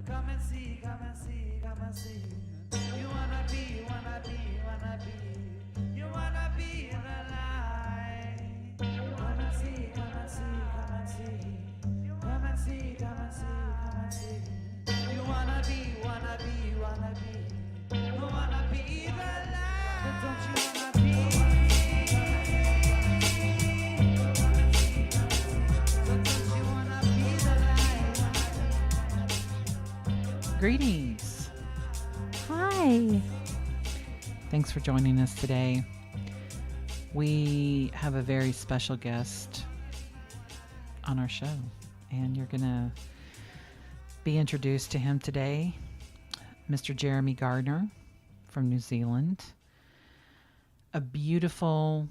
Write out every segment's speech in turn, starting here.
Come and see, come and see, come and see. You wanna be, wanna be, wanna be. You wanna be in the light. Come and see, come and see, come and see. Come and see, come and see, come and see. You wanna be, wanna be, wanna be. You wanna be the light. But don't you wanna be? But don't you wanna be the light? Greetings. Hi. Thanks for joining us today. We have a very special guest on our show, and you're going to be introduced to him today, Mr. Jeremy Garner from New Zealand. A beautiful,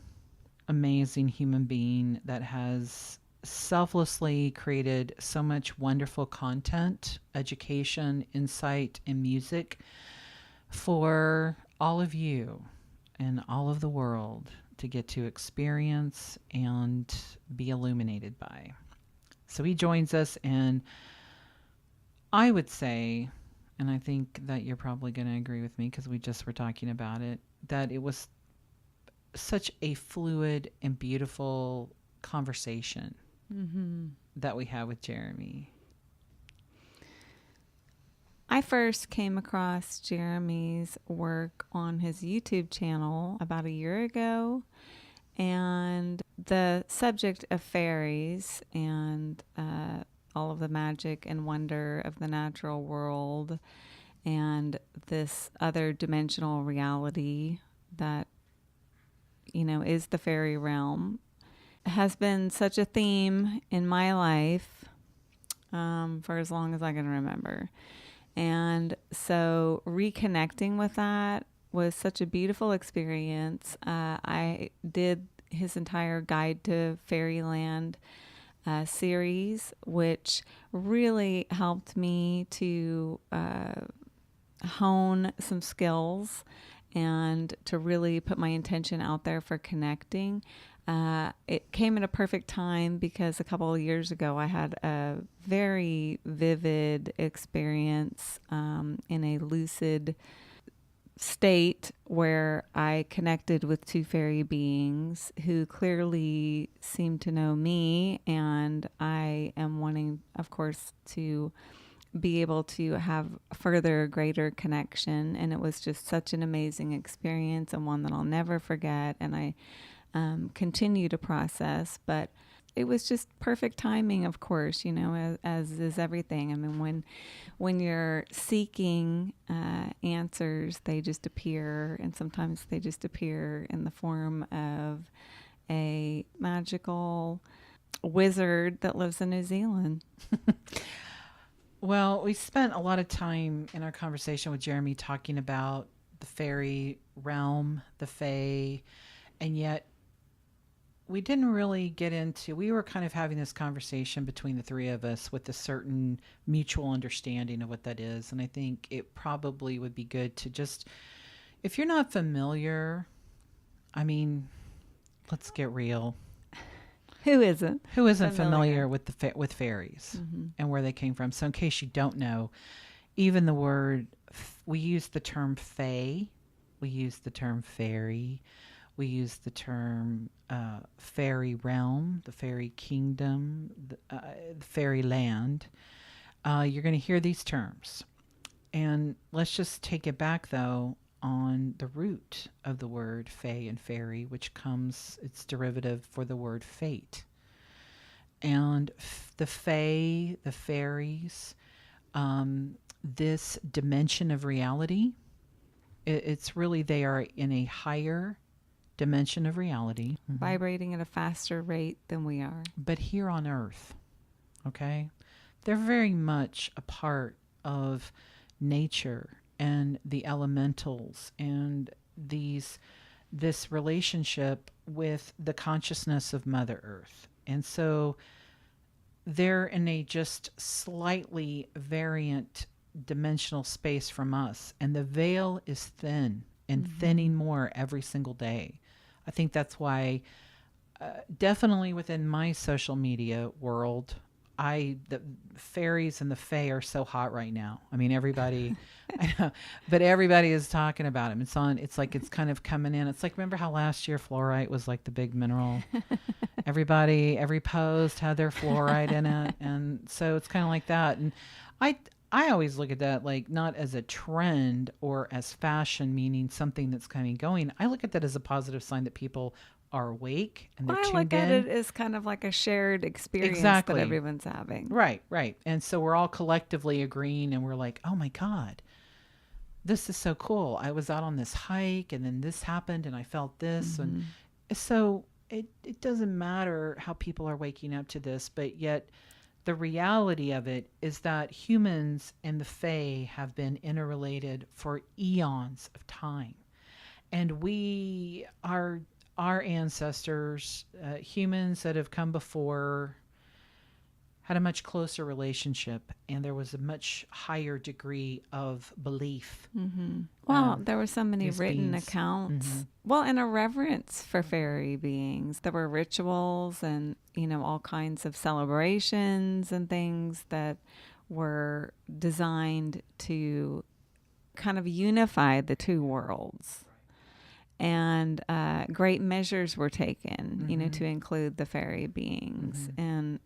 amazing human being that has selflessly created so much wonderful content, education, insight, and music for all of you and all of the world to get to experience and be illuminated by. So he joins us, and I would say, and I think that you're probably going to agree with me because we just were talking about it, that it was such a fluid and beautiful conversation that we had with Jeremy. I first came across Jeremy's work on his YouTube channel about a year ago, and the subject of fairies and all of the magic and wonder of the natural world and this other dimensional reality that, you know, is the fairy realm has been such a theme in my life for as long as I can remember. And so reconnecting with that was such a beautiful experience. I did his entire Guide to Faeryland series, which really helped me to hone some skills and to really put my intention out there for connecting. It came at a perfect time because a couple of years ago I had a very vivid experience in a lucid state where I connected with two fairy beings who clearly seemed to know me, and I am wanting, of course, to be able to have further greater connection. And it was just such an amazing experience and one that I'll never forget, and I continue to process. But it was just perfect timing, of course, you know, as is everything. I mean, when you're seeking answers, they just appear, and sometimes they just appear in the form of a magical wizard that lives in New Zealand. Well, we spent a lot of time in our conversation with Jeremy talking about the fairy realm, the fae, and yet we didn't really get into, we were kind of having this conversation between the three of us with a certain mutual understanding of what that is. And I think it probably would be good to just, if you're not familiar, I mean, let's get real. Who isn't? Who isn't familiar with with fairies Mm-hmm. and where they came from? So in case you don't know, even the word, we use the term fae, we use the term fairy, we use the term Faery Realm, the fairy kingdom, the Faeryland. You're going to hear these terms. And let's just take it back, though, on the root of the word fae and fairy, which comes, it's derivative for the word fate. And the fae, the fairies, this dimension of reality, it's really, they are in a higher dimension of reality. Vibrating at a faster rate than we are. But here on Earth, okay? They're very much a part of nature and the elementals and this relationship with the consciousness of Mother Earth. And so they're in a just slightly variant dimensional space from us. And the veil is thin and thinning more every single day. I think that's why definitely within my social media world, the fairies and the fae are so hot right now. I mean, everybody, I know, but everybody is talking about them. It's like it's kind of coming in. It's like, remember how last year fluorite was like the big mineral? Every post had their fluoride in it. And so it's kind of like that. And I always look at that like not as a trend or as fashion, meaning something that's kind of going. I look at that as a positive sign that people are awake and they're Well, I tuned look at in. it as kind of like a shared experience Exactly. that everyone's having. Right, right. And so we're all collectively agreeing and we're like, oh my God, this is so cool. I was out on this hike and then this happened and I felt this. And so it doesn't matter how people are waking up to this, but yet the reality of it is that humans and the Fae have been interrelated for eons of time. And we are our ancestors, humans that have come before, had a much closer relationship, and there was a much higher degree of belief. Well, there were so many these written beings. accounts. Well, and a reverence for fairy beings. There were rituals and, all kinds of celebrations and things that were designed to kind of unify the two worlds. And great measures were taken, to include the fairy beings. And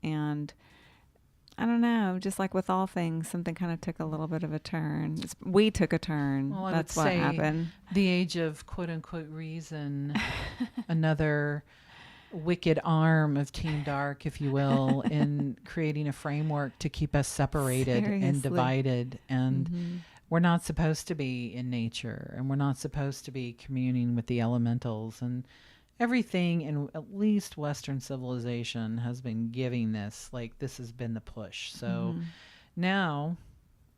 I don't know, just like with all things, something kind of took a little bit of a turn. We took a turn. Well, That's I would what say happened. the age of quote unquote reason, another wicked arm of Team Dark, if you will, in creating a framework to keep us separated and Seriously. divided. And we're not supposed to be in nature, and we're not supposed to be communing with the elementals. And everything in at least Western civilization has been giving this, like this has been the push. So now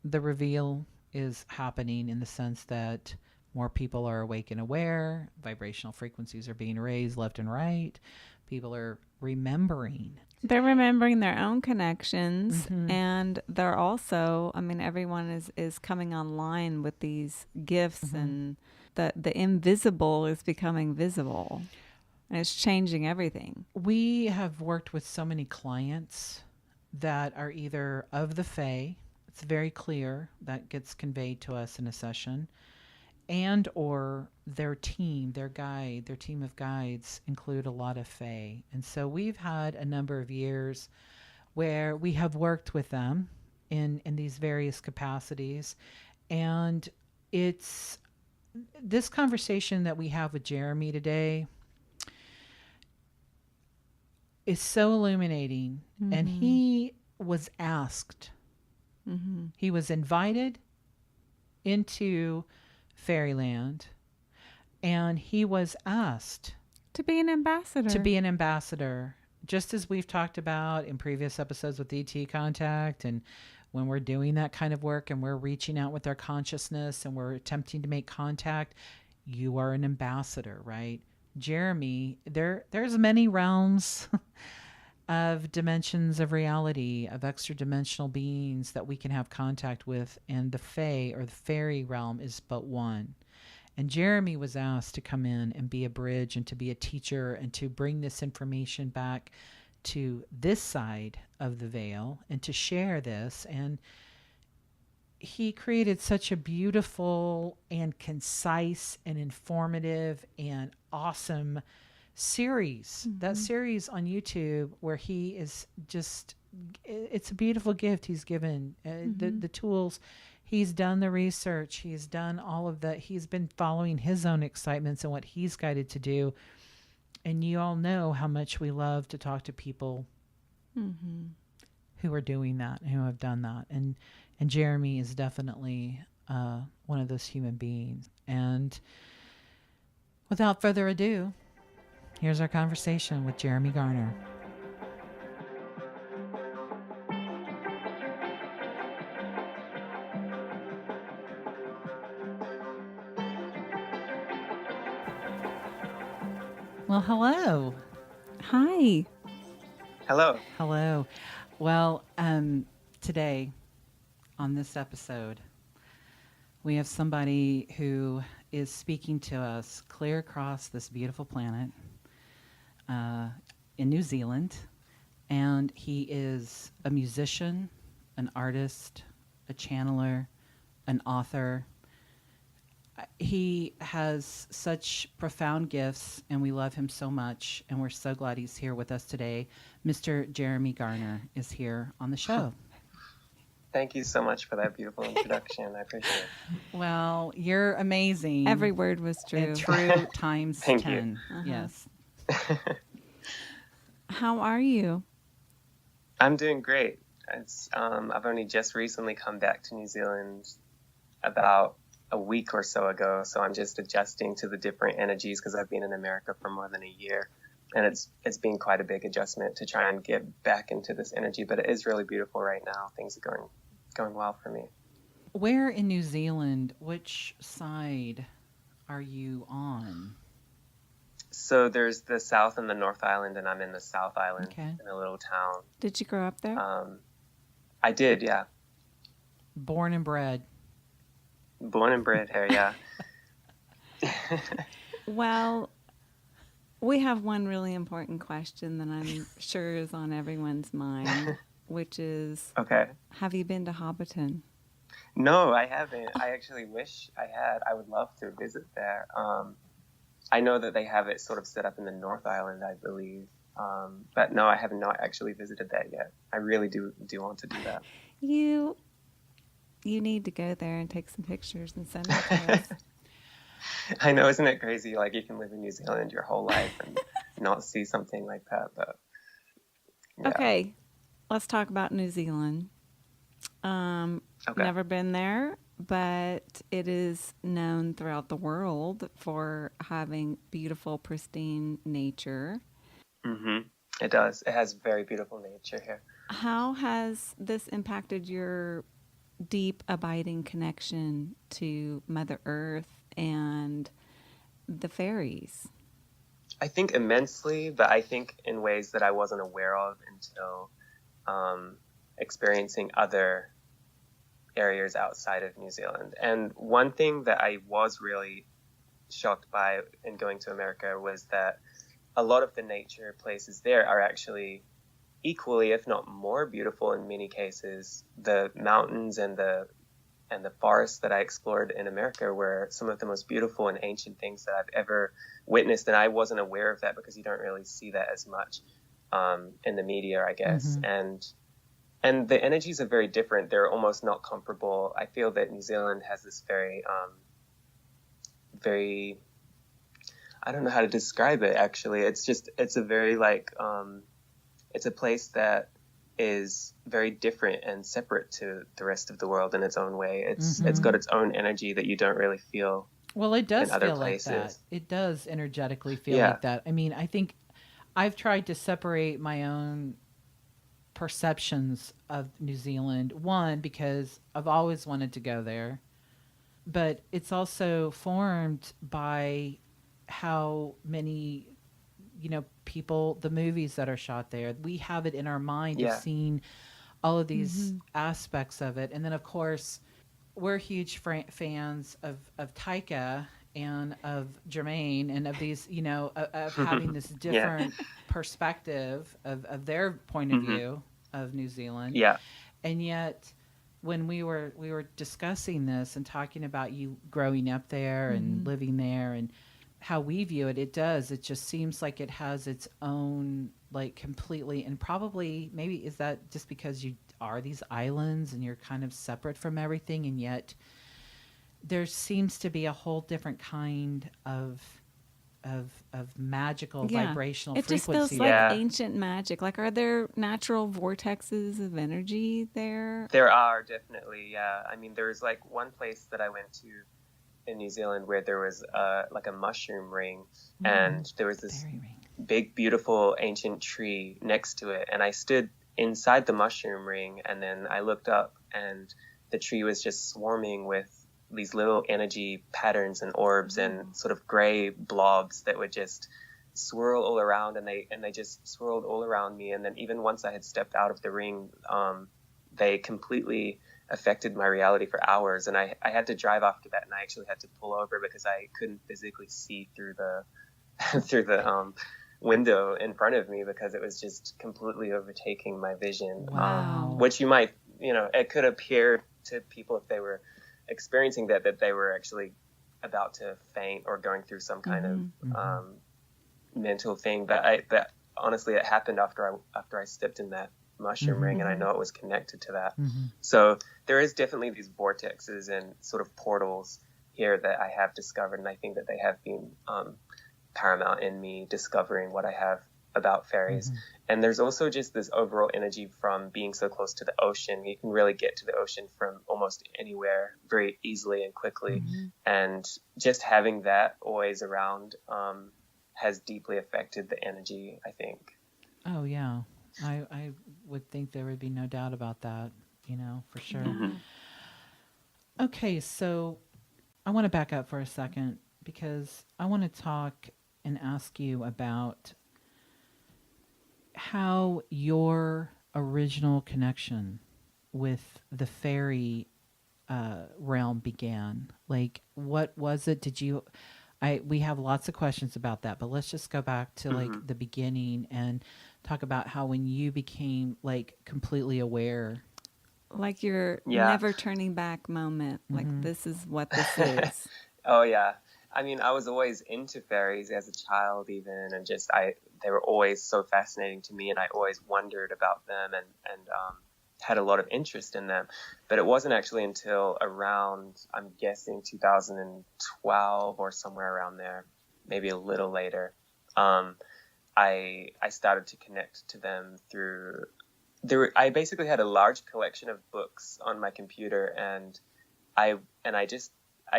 the reveal is happening in the sense that more people are awake and aware. Vibrational frequencies are being raised left and right. People are remembering. They're remembering their own connections, and they're also, everyone is coming online with these gifts, and the invisible is becoming visible, and it's changing everything. We have worked with so many clients that are either of the Fae, it's very clear, that gets conveyed to us in a session, and or their team, their team of guides include a lot of Fae. And so we've had a number of years where we have worked with them in these various capacities. And it's this conversation that we have with Jeremy today is so illuminating. And he was asked, he was invited into Faeryland, and he was asked To be an ambassador. just as we've talked about in previous episodes with ET Contact. And when we're doing that kind of work and we're reaching out with our consciousness and we're attempting to make contact, you are an ambassador, right? Jeremy, there's many realms of dimensions of reality, of extra dimensional beings that we can have contact with, and the Fae or the Faery Realm is but one. And Jeremy was asked to come in and be a bridge and to be a teacher and to bring this information back to this side of the veil and to share this. And he created such a beautiful and concise and informative and awesome series. That series on YouTube where he is just, it's a beautiful gift he's given. The tools, he's done the research, he's done all of that. He's been following his own excitements and what he's guided to do. And you all know how much we love to talk to people who are doing that, who have done that. And Jeremy is definitely one of those human beings. And without further ado, here's our conversation with Jeremy Garner. Well, hello. Hi. Hello. Hello. Well, today on this episode, we have somebody who is speaking to us clear across this beautiful planet in New Zealand. and he is a musician, an artist, a channeler, an author. He has such profound gifts, and we love him so much, and we're so glad he's here with us today. Mr. Jeremy Garner is here on the show. Thank you so much for that beautiful introduction. I appreciate it. Well, you're amazing. Every word was true. And true times Thank 10. Uh-huh. Yes. How are you? I'm doing great. I've only just recently come back to New Zealand about a week or so ago, so I'm just adjusting to the different energies because I've been in America for more than a year, and it's been quite a big adjustment to try and get back into this energy. But it is really beautiful right now. Things are going well for me. Where in New Zealand, which side are you on? So there's the South and the North Island, and I'm in the South Island Okay. in a little town. Did you grow up there? I did, yeah. Born and bred. Born and bred here, yeah. Well, we have one really important question that I'm sure is on everyone's mind, which is, Okay. have you been to Hobbiton? No, I haven't. I actually wish I had. I would love to visit there. I know that they have it sort of set up in the North Island, I believe. But no, I have not actually visited that yet. I really do want to do that. You need to go there and take some pictures and send them to us. I know, isn't it crazy? Like, you can live in New Zealand your whole life and not see something like that. But yeah. Okay, let's talk about New Zealand. Okay. Never been there, but it is known throughout the world for having beautiful, pristine nature. Mm-hmm. It does. It has very beautiful nature here. How has this impacted your deep, abiding connection to Mother Earth and the fairies? I think immensely, but I think in ways that I wasn't aware of until experiencing other areas outside of New Zealand. And one thing that I was really shocked by in going to America was that a lot of the nature places there are actually equally, if not more beautiful in many cases. The mountains and the forests that I explored in America were some of the most beautiful and ancient things that I've ever witnessed, and I wasn't aware of that because you don't really see that as much in the media, I guess. Mm-hmm. And the energies are very different. They're almost not comparable. I feel that New Zealand has this very I don't know how to describe it, actually. It's a very it's a place that is very different and separate to the rest of the world in its own way. It's got its own energy that you don't really feel. Well, it does in other feel places. like that. It does energetically feel Yeah. like that. I mean, I think I've tried to separate my own perceptions of New Zealand. One, because I've always wanted to go there, but it's also formed by how many, people, the movies that are shot there. We have it in our mind Yeah. of seeing all of these aspects of it. And then, of course, we're huge fans of Taika and of Jermaine and of these, of having this different perspective of their point of view of New Zealand. Yeah. And yet, when we were discussing this and talking about you growing up there and living there and how we view it, it just seems like it has its own, like, completely, and probably, maybe, is that just because you are these islands and you're kind of separate from everything, and yet there seems to be a whole different kind of magical vibrational it frequency. just feels like Yeah. ancient magic. Like, are there natural vortexes of energy there? There are, definitely, yeah. I mean, there's like one place that I went to in New Zealand where there was like a mushroom ring, and there was this Fairy ring. big, beautiful ancient tree next to it. And I stood inside the mushroom ring, and then I looked up, and the tree was just swarming with these little energy patterns and orbs and sort of gray blobs that would just swirl all around, and they just swirled all around me. And then even once I had stepped out of the ring, they completely affected my reality for hours. And I had to drive after that, and I actually had to pull over because I couldn't physically see through the through window in front of me because it was just completely overtaking my vision. Wow. Which you might, it could appear to people if they were experiencing that they were actually about to faint or going through some kind of mental thing. But honestly, it happened after I stepped in that mushroom ring, and I know it was connected to that. So there is definitely these vortexes and sort of portals here that I have discovered, and I think that they have been paramount in me discovering what I have about fairies. And there's also just this overall energy from being so close to the ocean. You can really get to the ocean from almost anywhere very easily and quickly. And just having that always around has deeply affected the energy, I think. Oh, yeah. I would think there would be no doubt about that, for sure. Okay, so I want to back up for a second because I want to talk and ask you about how your original connection with the fairy realm began. Like, what was it? We have lots of questions about that, but let's just go back to like the beginning and talk about how when you became like completely aware. Like your never turning back moment. Like, this is what this is. Oh, yeah. I mean, I was always into fairies as a child even, and they were always so fascinating to me, and I always wondered about them and had a lot of interest in them. But it wasn't actually until around, I'm guessing 2012 or somewhere around there, maybe a little later, I started to connect to them through... I basically had a large collection of books on my computer, and I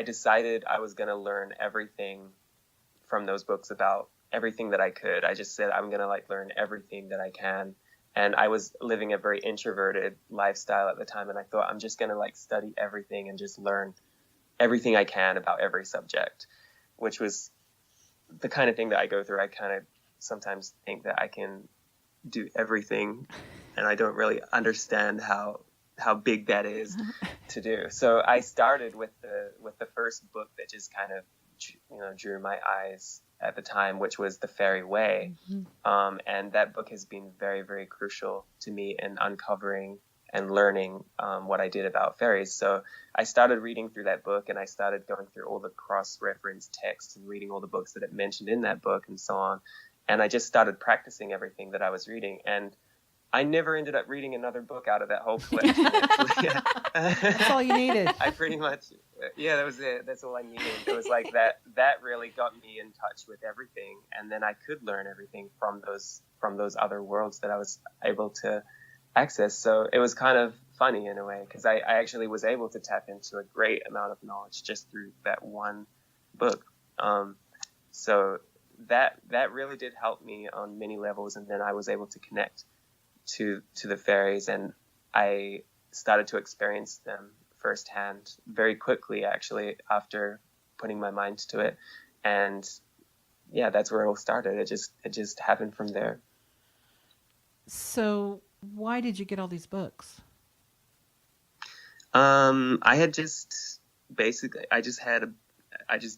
decided I was going to learn everything from those books about everything that I could. I just said, I'm going to learn everything that I can. And I was living a very introverted lifestyle at the time. And I thought, I'm just going to study everything and just learn everything I can about every subject, which was the kind of thing that I go through. I kind of sometimes think that I can do everything, and I don't really understand how big that is to do. So I started with the first book that just kind of drew my eyes at the time, which was The Faery Way. And that book has been very, very crucial to me in uncovering and learning what I did about fairies. So I started reading through that book, and I started going through all the cross-reference texts and reading all the books that it mentioned in that book and so on. And I just started practicing everything that I was reading. And I never ended up reading another book out of that whole collection. That's all you needed. I pretty much, that was it. That's all I needed. It was like that really got me in touch with everything. And then I could learn everything from those other worlds that I was able to access. So it was kind of funny in a way, because I actually was able to tap into a great amount of knowledge just through that one book. So that really did help me on many levels. And then I was able to connect to the fairies, and I started to experience them firsthand very quickly, actually, after putting my mind to it. And yeah, that's where it all started. It just happened from there. So why did you get all these books? I had just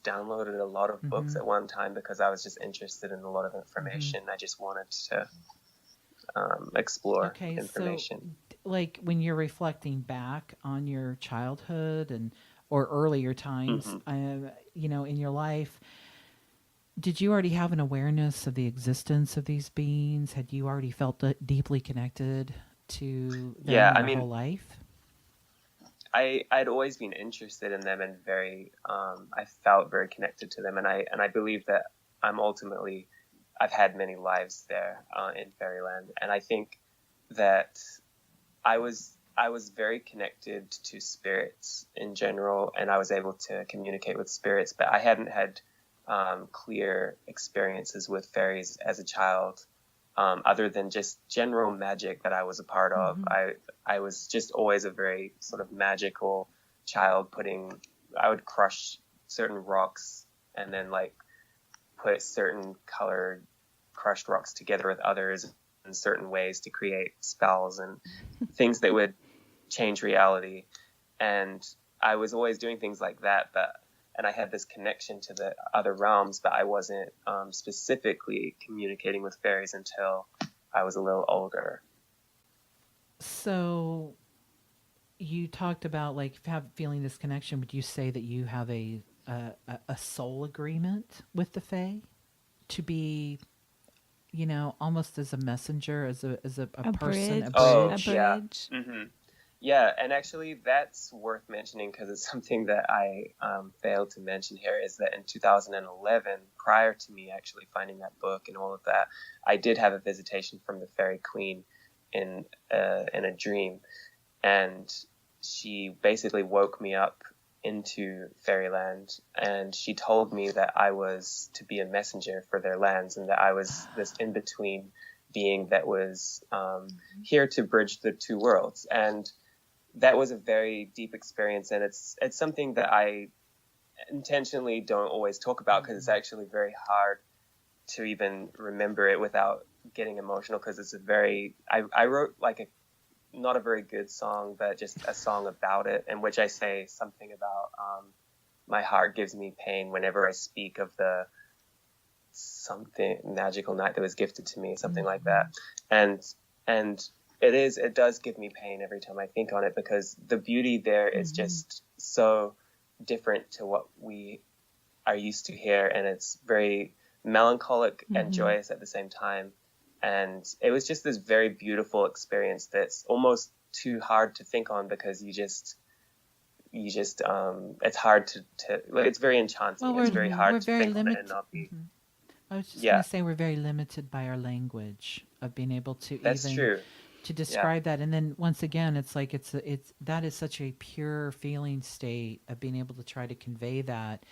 downloaded a lot of books at one time because I was just interested in a lot of information. I just wanted to explore information. So, when you're reflecting back on your childhood or earlier times, in your life, did you already have an awareness of the existence of these beings? Had you already felt deeply connected to them your whole life? I'd always been interested in them, and I felt very connected to them, and I believe that I've had many lives there in Faeryland, and I think that I was very connected to spirits in general, and I was able to communicate with spirits, but I hadn't had clear experiences with fairies as a child, other than just general magic that I was a part of. I was just always a very sort of magical child. I would crush certain rocks and then put certain colored crushed rocks together with others in certain ways to create spells and things that would change reality. And I was always doing things like that, but and I had this connection to the other realms, but I wasn't specifically communicating with fairies until I was a little older. So you talked about like feeling this connection. Would you say that you have a soul agreement with the Fae to be, almost as a messenger, as a person, a Oh, bridge? yeah. Yeah, and actually that's worth mentioning because it's something that I failed to mention here, is that in 2011, prior to me actually finding that book and all of that, I did have a visitation from the Fairy Queen in a dream, and she basically woke me up into Faeryland, and she told me that I was to be a messenger for their lands, and that I was this in-between being that was here to bridge the two worlds. And that was a very deep experience, and it's something that I intentionally don't always talk about because it's actually very hard to even remember it without getting emotional, because it's I wrote like not a very good song, but just a song about it, in which I say something about my heart gives me pain whenever I speak of the something magical night that was gifted to me, something like that. And it does give me pain every time I think on it, because the beauty there is just so different to what we are used to here, and it's very melancholic and joyous at the same time. And it was just this very beautiful experience that's almost too hard to think on, because you just it's hard to like, it's very enchanting. Well, it's very hard to think on it and limited. not be. I was just going to say we're very limited by our language of being able to That's true. to describe that. And then once again, it's like it's that is such a pure feeling state of being able to try to convey that.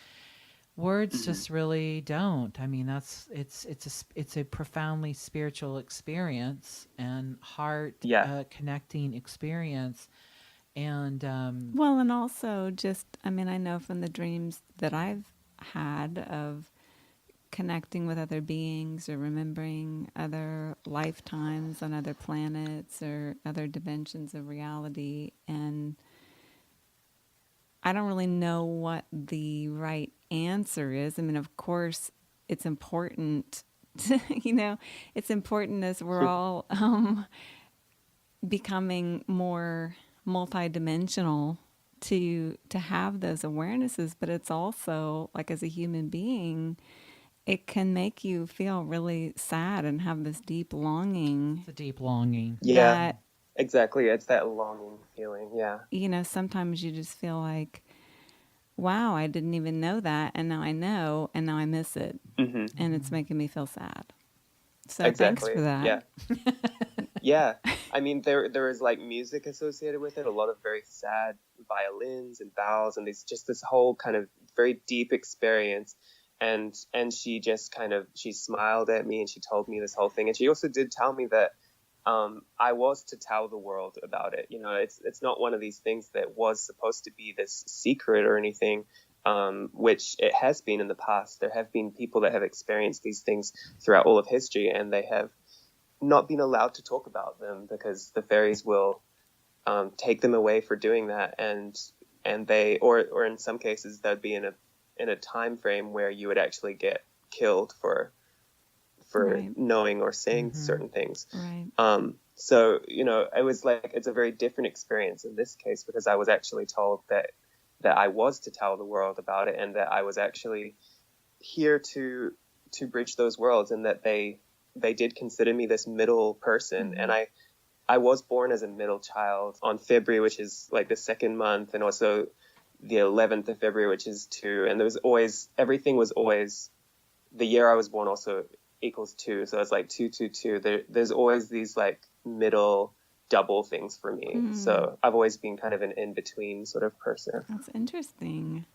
Words just really don't. I mean, it's a profoundly spiritual experience and heart connecting experience. And well, and also just, I mean, I know from the dreams that I've had of connecting with other beings or remembering other lifetimes on other planets or other dimensions of reality, and I don't really know what the right answer is. I mean, of course, it's important to, it's important as we're all becoming more multidimensional to have those awarenesses, but it's also like, as a human being, it can make you feel really sad and have this deep longing. It's a deep longing. Yeah, exactly. It's that longing feeling. Yeah. Sometimes you just feel like, wow, I didn't even know that, and now I know, and now I miss it, and it's making me feel sad. So thanks for that. Yeah. Yeah. I mean, there is like music associated with it, a lot of very sad violins and bells, and this whole kind of very deep experience. And she just she smiled at me and she told me this whole thing. And she also did tell me that I was to tell the world about it. It's not one of these things that was supposed to be this secret or anything, which it has been in the past. There have been people that have experienced these things throughout all of history, and they have not been allowed to talk about them because the fairies will take them away for doing that. And they, or in some cases, they'd be in a time frame where you would actually get killed for Right. knowing or saying certain things. Right. So, it was like, it's a very different experience in this case, because I was actually told that I was to tell the world about it, and that I was actually here to bridge those worlds, and that they did consider me this middle person. And I was born as a middle child on February, which is like the second month, and also the 11th of February, which is 2. And everything was always, the year I was born also equals 2. So it's like 2, 2, 2. There's always these like middle double things for me. So I've always been kind of an in-between sort of person. That's interesting.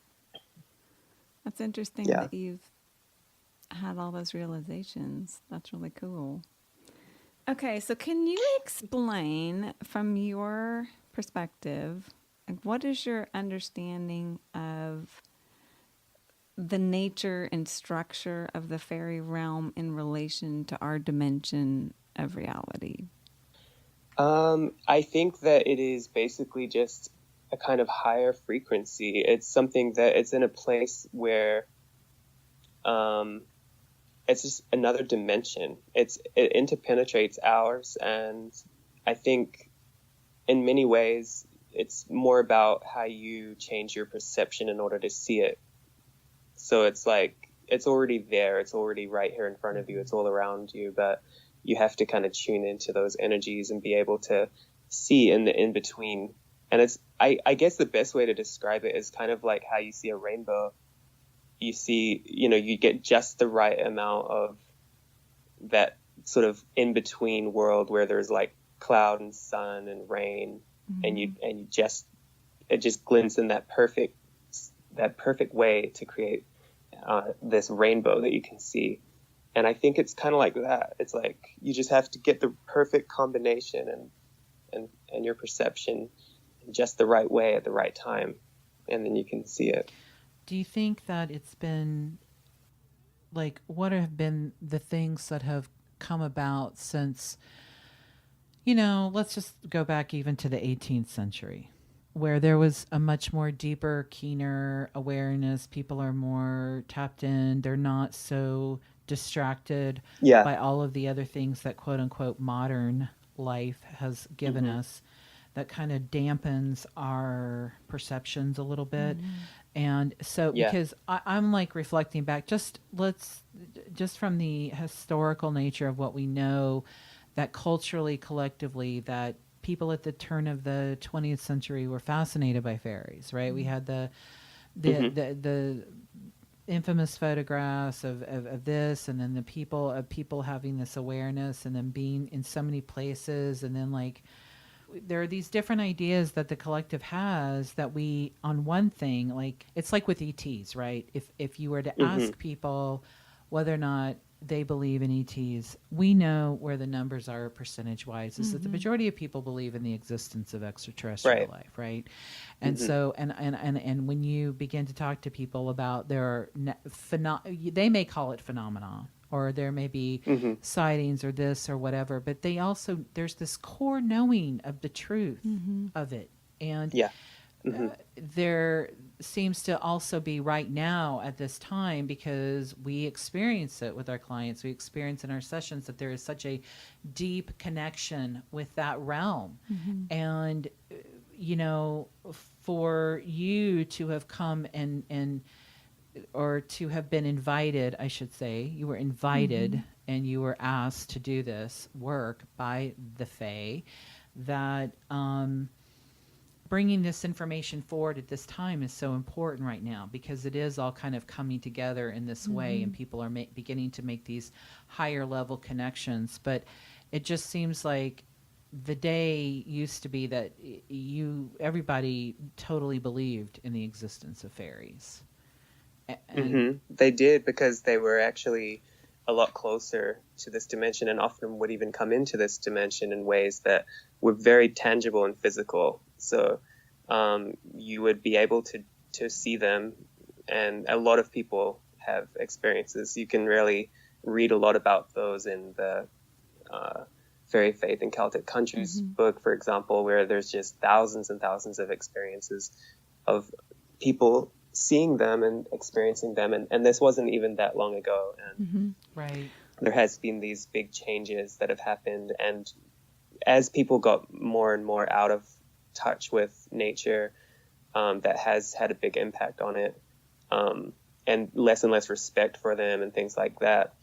Yeah. That you've had all those realizations. That's really cool. Okay, so can you explain from your perspective, like, what is your understanding of the nature and structure of the fairy realm in relation to our dimension of reality? I think that it is basically just a kind of higher frequency. It's something that it's in a place where it's just another dimension. It interpenetrates ours, and I think in many ways it's more about how you change your perception in order to see it. So it's like it's already there, it's already right here in front of you, it's all around you, but you have to kind of tune into those energies and be able to see in the in between. And it's I guess the best way to describe it is kind of like how you see a rainbow. You see, you get just the right amount of that sort of in between world where there's like cloud and sun and rain, and it just glints in that perfect way to create this rainbow that you can see. And I think it's kind of like that. It's like you just have to get the perfect combination and your perception in just the right way at the right time, and then you can see it. Do you think that it's been like, what have been the things that have come about since, let's just go back even to the 18th century, where there was a much more deeper, keener awareness. People are more tapped in. They're not so distracted by all of the other things that quote unquote modern life has given us, that kind of dampens our perceptions a little bit. And so because I'm like reflecting back, just from the historical nature of what we know, that culturally, collectively, that people at the turn of the 20th century were fascinated by fairies, right? We had the infamous photographs of this, and then the people having this awareness, and then being in so many places, and then like there are these different ideas that the collective has that we, on one thing, like it's like with ETs, right? If you were to ask people whether or not they believe in ETs, we know where the numbers are percentage wise, is that the majority of people believe in the existence of extraterrestrial life, right? And so and when you begin to talk to people about their they may call it phenomena, or there may be sightings or this or whatever, but they also, there's this core knowing of the truth of it. And there seems to also be right now at this time, because we experience it with our clients, we experience in our sessions, that there is such a deep connection with that realm. And, for you to have come and or to have been invited, I should say, you were invited and you were asked to do this work by the Fae, that bringing this information forward at this time is so important right now, because it is all kind of coming together in this way, and people are beginning to make these higher level connections. But it just seems like the day used to be that everybody totally believed in the existence of fairies. They did, because they were actually a lot closer to this dimension, and often would even come into this dimension in ways that were very tangible and physical. So you would be able to see them, and a lot of people have experiences. You can really read a lot about those in the Fairy Faith in Celtic Countries book, for example, where there's just thousands and thousands of experiences of people seeing them and experiencing them, and this wasn't even that long ago, and there has been these big changes that have happened, and as people got more and more out of touch with nature, that has had a big impact on it, and less respect for them and things like that.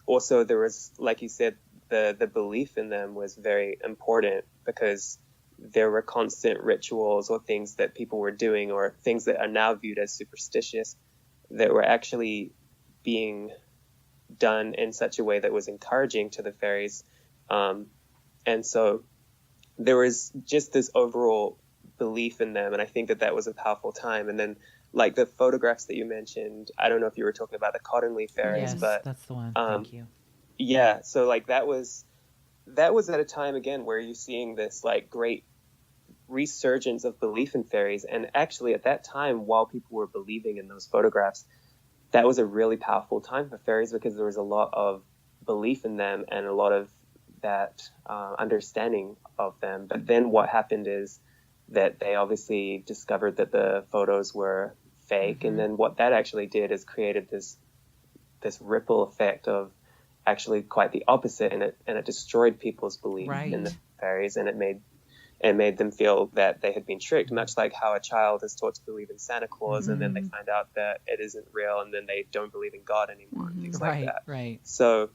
Also, there was, like you said, the belief in them was very important, because there were constant rituals or things that people were doing, or things that are now viewed as superstitious, that were actually being done in such a way that was encouraging to the fairies. And so there was just this overall belief in them, and I think that was a powerful time. And then, like the photographs that you mentioned, I don't know if you were talking about the cottonleaf fairies, but that's the one. Thank you. Yeah, so like that was at a time again where you're seeing this like great resurgence of belief in fairies. And actually at that time, while people were believing in those photographs, that was a really powerful time for fairies, because there was a lot of belief in them and a lot of that understanding of them. But then what happened is that they obviously discovered that the photos were fake. And then what that actually did is created this ripple effect of actually quite the opposite, and it destroyed people's belief in the fairies, and it made them feel that they had been tricked, much like how a child is taught to believe in Santa Claus, and then they find out that it isn't real, and then they don't believe in God anymore, and things like that. Right. So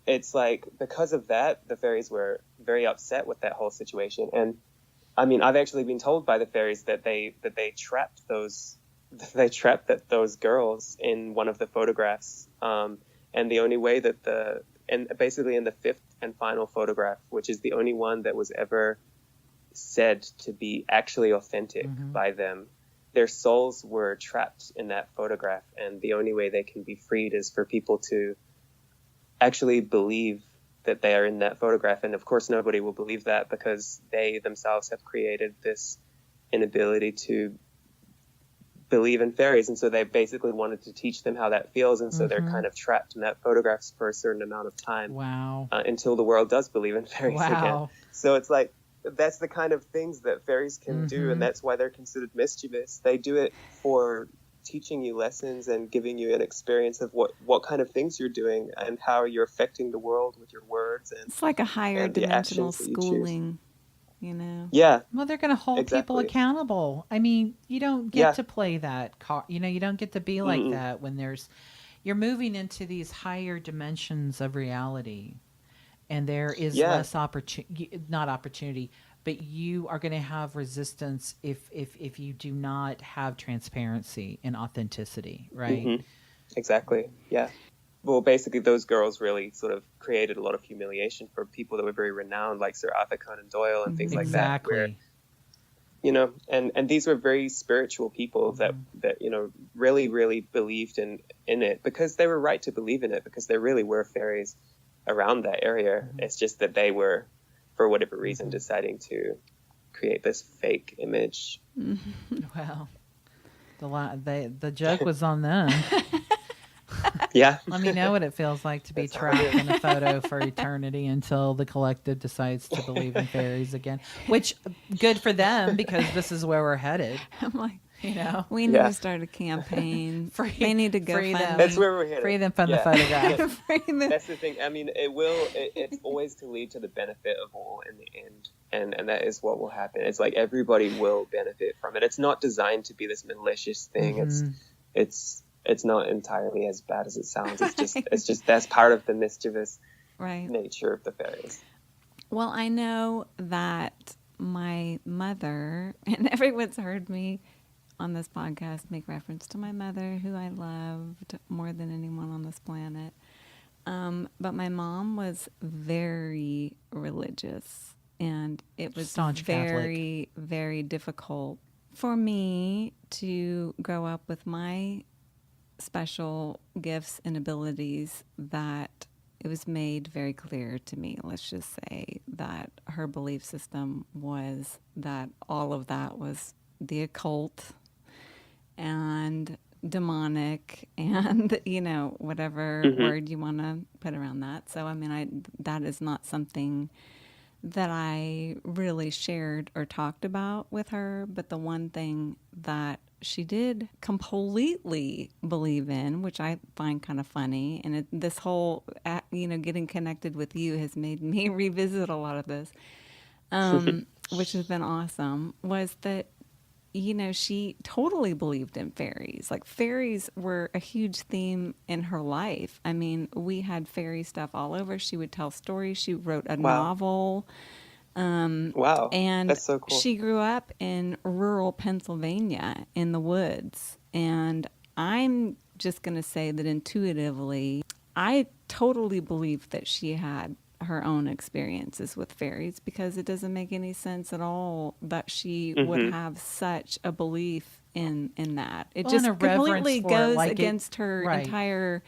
it's like, because of that, the fairies were very upset with that whole situation. And I mean, I've actually been told by the fairies that they trapped those those girls in one of the photographs. And the only way that basically in the fifth and final photograph, which is the only one that was ever said to be actually authentic by them, their souls were trapped in that photograph. And the only way they can be freed is for people to actually believe that they are in that photograph. And of course, nobody will believe that, because they themselves have created this inability to believe in fairies. And so they basically wanted to teach them how that feels. And so they're kind of trapped in that photograph for a certain amount of time. Wow. Until the world does believe in fairies again. So it's like, that's the kind of things that fairies can do. And that's why they're considered mischievous. They do it for teaching you lessons and giving you an experience of what kind of things you're doing and how you're affecting the world with your words. And it's like a higher dimensional schooling, you know? Yeah. Well, they're going to hold people accountable. I mean, you don't get to play that you don't get to be like that when you're moving into these higher dimensions of reality, and there is less not opportunity, but you are going to have resistance if you do not have transparency and authenticity, right? Exactly. Yeah. Well, basically, those girls really sort of created a lot of humiliation for people that were very renowned, like Sir Arthur Conan Doyle and things like that. Where, you know, and these were very spiritual people that you know, really, really believed in it, because they were right to believe in it, because there really were fairies around that area. It's just that they were, for whatever reason, deciding to create this fake image. Well, the joke was on them. Yeah. Let me know what it feels like to be trapped in a photo for eternity until the collective decides to believe in fairies again. Which, good for them, because this is where we're headed. I'm like, you know, we need to start a campaign. They need to go free them. That's where we're headed. Free them from the photograph. That's the thing. I mean, it's always to lead to the benefit of all in the end. And that is what will happen. It's like everybody will benefit from it. It's not designed to be this malicious thing. It's not entirely as bad as it sounds. It's just that's part of the mischievous nature of the fairies. Well, I know that my mother, and everyone's heard me on this podcast make reference to my mother, who I loved more than anyone on this planet. But my mom was very religious, and it was Staunch very, very difficult for me to grow up with my special gifts and abilities. That it was made very clear to me, let's just say, that her belief system was that all of that was the occult and demonic and, you know, whatever word you want to put around that. So, I mean, that is not something that I really shared or talked about with her. But the one thing that she did completely believe in, which I find kind of funny, and this whole, you know, getting connected with you has made me revisit a lot of this, which has been awesome, was that, you know, she totally believed in fairies. Like, fairies were a huge theme in her life. I mean, we had fairy stuff all over. She would tell stories. She wrote a novel. Wow. And that's so cool. She grew up in rural Pennsylvania in the woods. And I'm just going to say that intuitively, I totally believe that she had her own experiences with fairies, because it doesn't make any sense at all that she would have such a belief in that. It just completely goes against her entire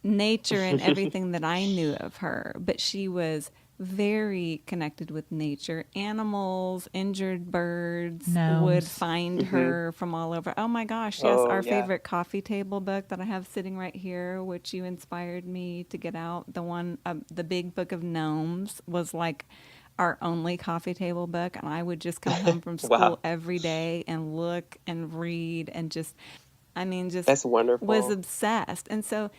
nature and everything that I knew of her. But she was very connected with nature. Animals, injured birds would find her from all over. Oh my gosh, yes, our favorite coffee table book that I have sitting right here, which you inspired me to get out, the one, the big book of gnomes, was like our only coffee table book, and I would just come home from school Wow, every day and look and read and just, I mean, just that's was wonderful. obsessed. And so,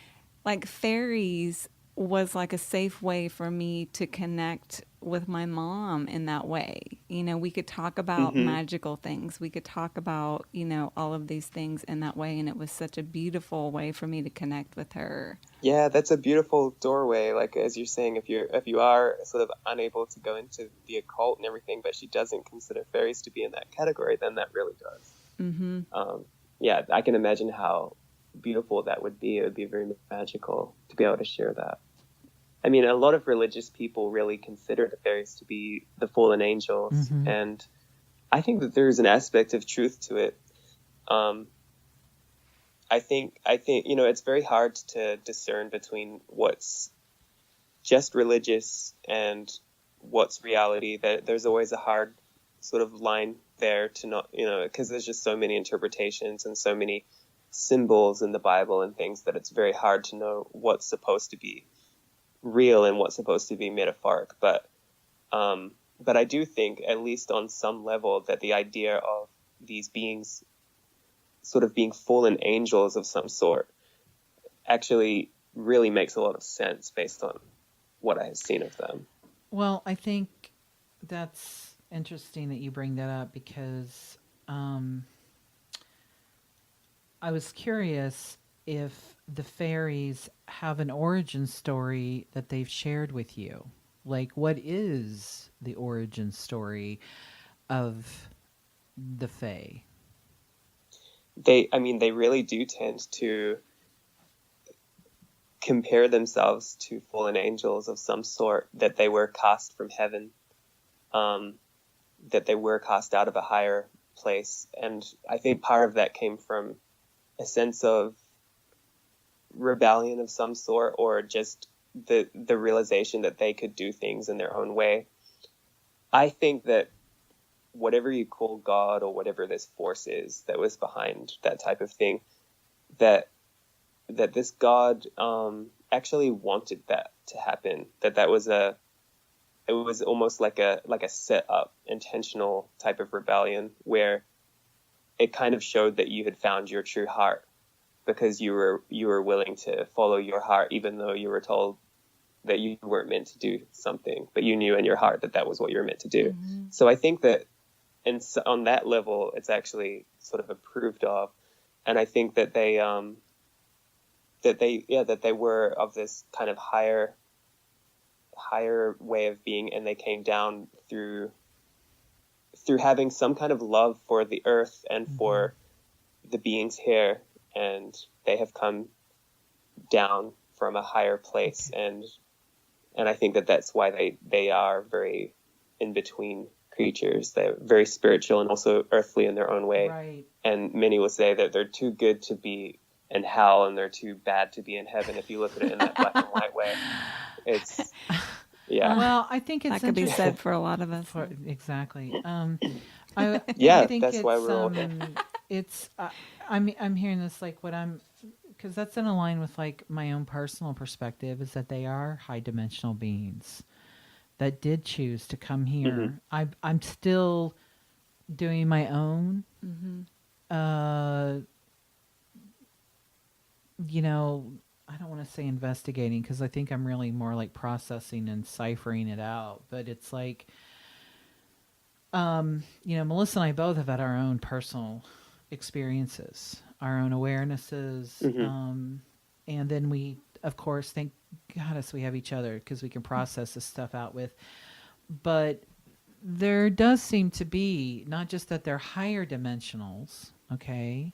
like, fairies was like a safe way for me to connect with my mom in that way. You know, we could talk about Hmm. magical things, we could talk about, you know, all of these things in that way. And it was such a beautiful way for me to connect with her. Yeah, that's a beautiful doorway. Like as you're saying, if you are sort of unable to go into the occult and everything, but she doesn't consider fairies to be in that category, then that really does. Mm-hmm. Yeah, I can imagine how beautiful that would be. It would be very magical to be able to share that. I mean, a lot of religious people really consider the fairies to be the fallen angels, Mm-hmm. and I think that there's an aspect of truth to it. Um, I think it's very hard to discern between what's just religious and what's reality. That there's always a hard sort of line there to not, because there's just so many interpretations and so many symbols in the Bible and things that it's very hard to know what's supposed to be real and what's supposed to be metaphoric. But I do think, at least on some level, that the idea of these beings sort of being fallen angels of some sort actually really makes a lot of sense based on what I have seen of them. Well, I think that's interesting that you bring that up because I was curious if the fairies have an origin story that they've shared with you. Like, what is the origin story of the Fae? They really do tend to compare themselves to fallen angels of some sort, that they were cast from heaven, that they were cast out of a higher place. And I think part of that came from a sense of rebellion of some sort, or just the realization that they could do things in their own way. I think that whatever you call God, or whatever this force is that was behind that type of thing, that this God actually wanted that to happen. That was it was almost like a set up intentional type of rebellion, where it kind of showed that you had found your true heart, because you were willing to follow your heart, even though you were told that you weren't meant to do something, but you knew in your heart that was what you were meant to do. Mm-hmm. So I think that, and so on that level, it's actually sort of approved of. And I think that they were of this kind of higher way of being, and they came down through having some kind of love for the earth and for the beings here, and they have come down from a higher place. And I think that that's why they are very in between creatures. They're very spiritual and also earthly in their own way. Right. And many will say that they're too good to be in hell and they're too bad to be in heaven. If you look at it in that black and white way, it's Well, I think it's That could be interesting. said for a lot of us. Exactly. I Yeah, think that's it's why we're all here. it's I'm hearing this like what I'm, because that's in line with like my own personal perspective, is that they are high dimensional beings that did choose to come here. I'm still doing my own I don't want to say investigating, because I think I'm really more like processing and ciphering it out. But it's like, Melissa and I both have had our own personal experiences, our own awarenesses. And then we, of course, thank goddess we have each other, because we can process this stuff out with. But there does seem to be, not just that they're higher dimensionals, okay,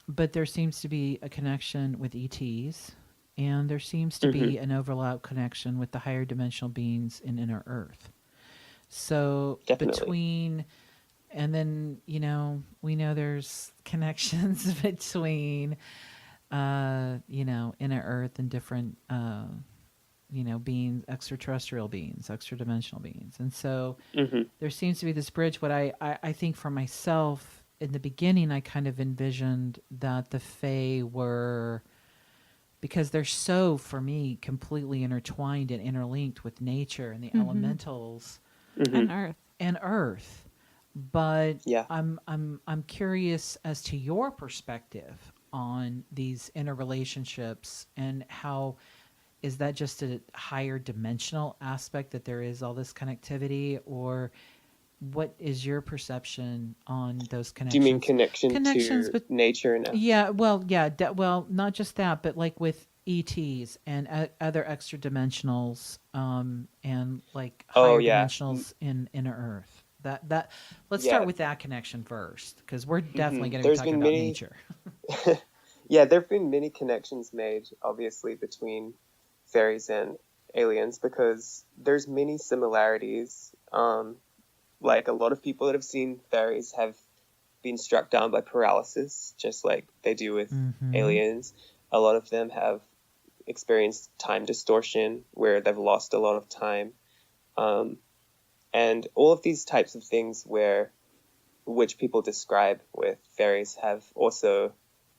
but there seems to be a connection with ETs, and there seems to be an overlap connection with the higher dimensional beings in inner Earth. So Definitely. and then, we know there's connections between, inner Earth and different, beings, extraterrestrial beings, extra dimensional beings. And so there seems to be this bridge. What I think for myself, in the beginning, I kind of envisioned that the Fae were, because they're so, for me, completely intertwined and interlinked with nature and the elementals. And Earth. and Earth. But Yeah. I'm curious as to your perspective on these interrelationships, and how is that just a higher dimensional aspect that there is all this connectivity, or what is your perception on those Do you mean connections? connection to But nature and yeah, well, yeah, well, not just that, but like with ETs and other extra dimensionals, and like oh higher yeah. dimensionals in inner Earth. That let's start Yeah. with that connection first, because we're definitely going to be There's talking been about many nature. yeah, there have been many connections made, obviously, between fairies and aliens, because there's many similarities. Like a lot of people that have seen fairies have been struck down by paralysis, just like they do with aliens. A lot of them have experienced time distortion, where they've lost a lot of time. And all of these types of things which people describe with fairies have also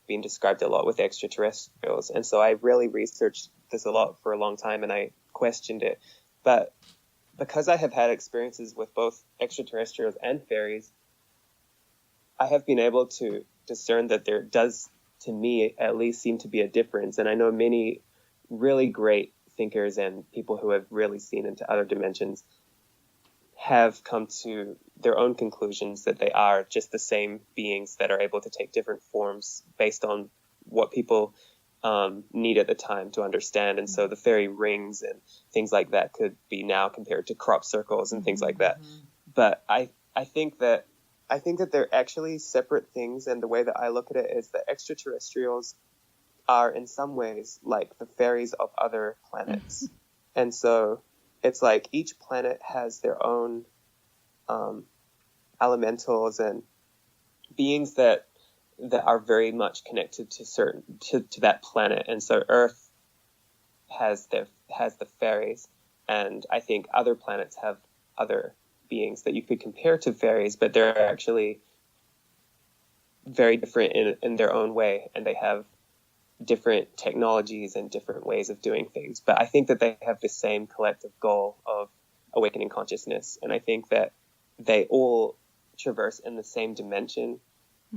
been described a lot with extraterrestrials. And so I really researched this a lot for a long time, and I questioned it. But because I have had experiences with both extraterrestrials and fairies, I have been able to discern that there does, to me at least, seem to be a difference. And I know many really great thinkers and people who have really seen into other dimensions have come to their own conclusions that they are just the same beings that are able to take different forms based on what people need at the time to understand. And so the fairy rings and things like that could be now compared to crop circles and things like that. But I think that they're actually separate things. And the way that I look at it is that extraterrestrials are in some ways like the fairies of other planets. And so it's like each planet has their own elementals and beings that are very much connected to that planet. And so Earth has the fairies, and I think other planets have other beings that you could compare to fairies, but they're actually very different in their own way, and they have different technologies and different ways of doing things. But I think that they have the same collective goal of awakening consciousness, and I think that they all traverse in the same dimension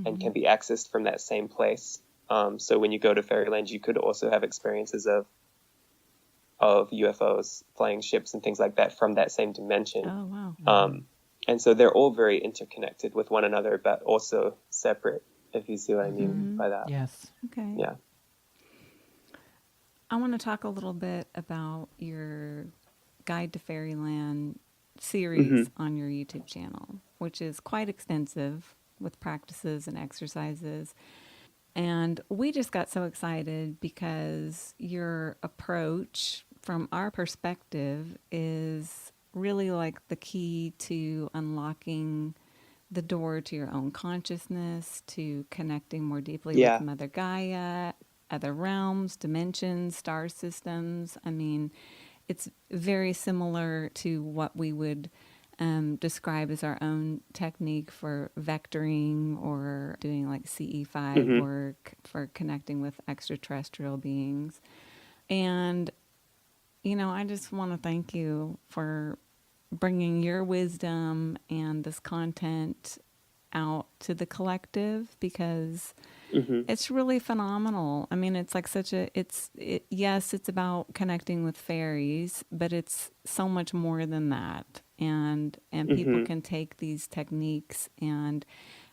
and can be accessed from that same place. So when you go to Faeryland, you could also have experiences of UFOs, flying ships, and things like that from that same dimension. Oh, wow. And so they're all very interconnected with one another, but also separate, if you see what I mean by that. Yes. Okay. Yeah. I want to talk a little bit about your Guide to Faeryland series on your YouTube channel, which is quite extensive with practices and exercises. And we just got so excited because your approach from our perspective is really like the key to unlocking the door to your own consciousness, to connecting more deeply with Mother Gaia, other realms, dimensions, star systems. I mean, it's very similar to what we would describe as our own technique for vectoring or doing like CE5 work for connecting with extraterrestrial beings. And, you know, I just want to thank you for bringing your wisdom and this content out to the collective, because it's really phenomenal. I mean, it's like yes, it's about connecting with fairies, but it's so much more than that. And people can take these techniques, and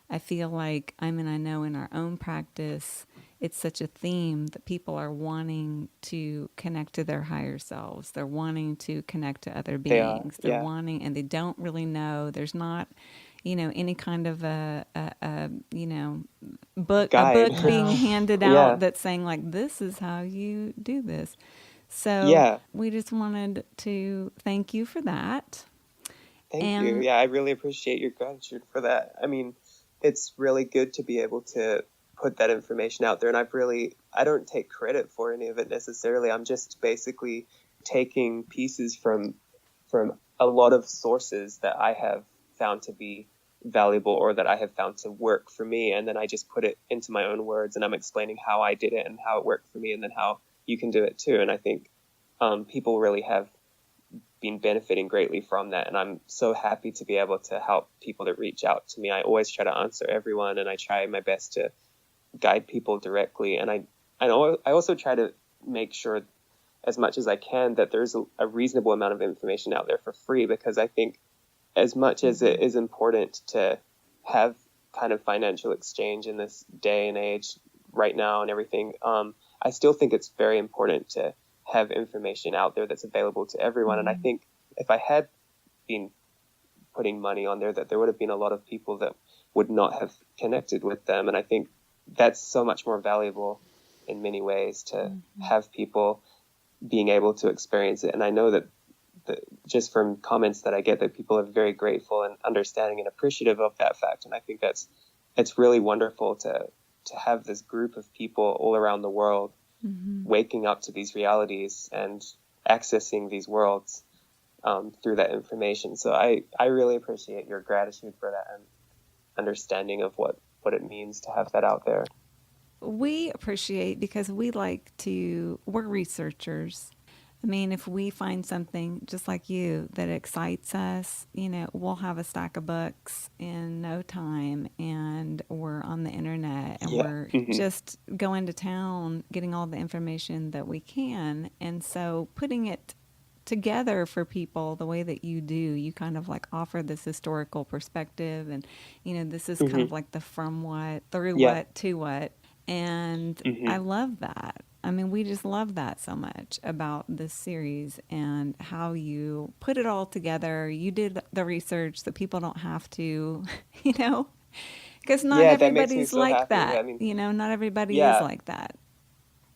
I feel like, I mean, I know in our own practice, it's such a theme that people are wanting to connect to their higher selves. They're wanting to connect to other beings. They're wanting, and they don't really know. There's not, you know, any kind of a you know, Guide. a book being handed out that's saying like, this is how you do this. So we just wanted to thank you for that. Thank you. Yeah, I really appreciate your gratitude for that. I mean, it's really good to be able to put that information out there. And I don't take credit for any of it necessarily. I'm just basically taking pieces from a lot of sources that I have found to be valuable, or that I have found to work for me. And then I just put it into my own words, and I'm explaining how I did it and how it worked for me, and then how you can do it too. And I think people really have been benefiting greatly from that. And I'm so happy to be able to help people that reach out to me. I always try to answer everyone, and I try my best to guide people directly. And I also try to make sure as much as I can that there's a reasonable amount of information out there for free, because I think as much as it is important to have kind of financial exchange in this day and age right now and everything, I still think it's very important to have information out there that's available to everyone. And I think if I had been putting money on there, that there would have been a lot of people that would not have connected with them. And I think that's so much more valuable in many ways to have people being able to experience it. And I know that just from comments that I get, that people are very grateful and understanding and appreciative of that fact. And I think it's really wonderful to have this group of people all around the world waking up to these realities and accessing these worlds through that information. So I really appreciate your gratitude for that and understanding of what it means to have that out there. We appreciate, because we're researchers. I mean, if we find something just like you that excites us, we'll have a stack of books in no time, and we're on the internet, and we're just going to town getting all the information that we can. And so putting it together for people the way that you do, you kind of like offer this historical perspective, and this is kind of like the from what, through what, to what. And I love that. I mean, we just love that so much about this series and how you put it all together. You did the research that people don't have to, because not everybody's so like happy. That. I mean, not everybody is like that.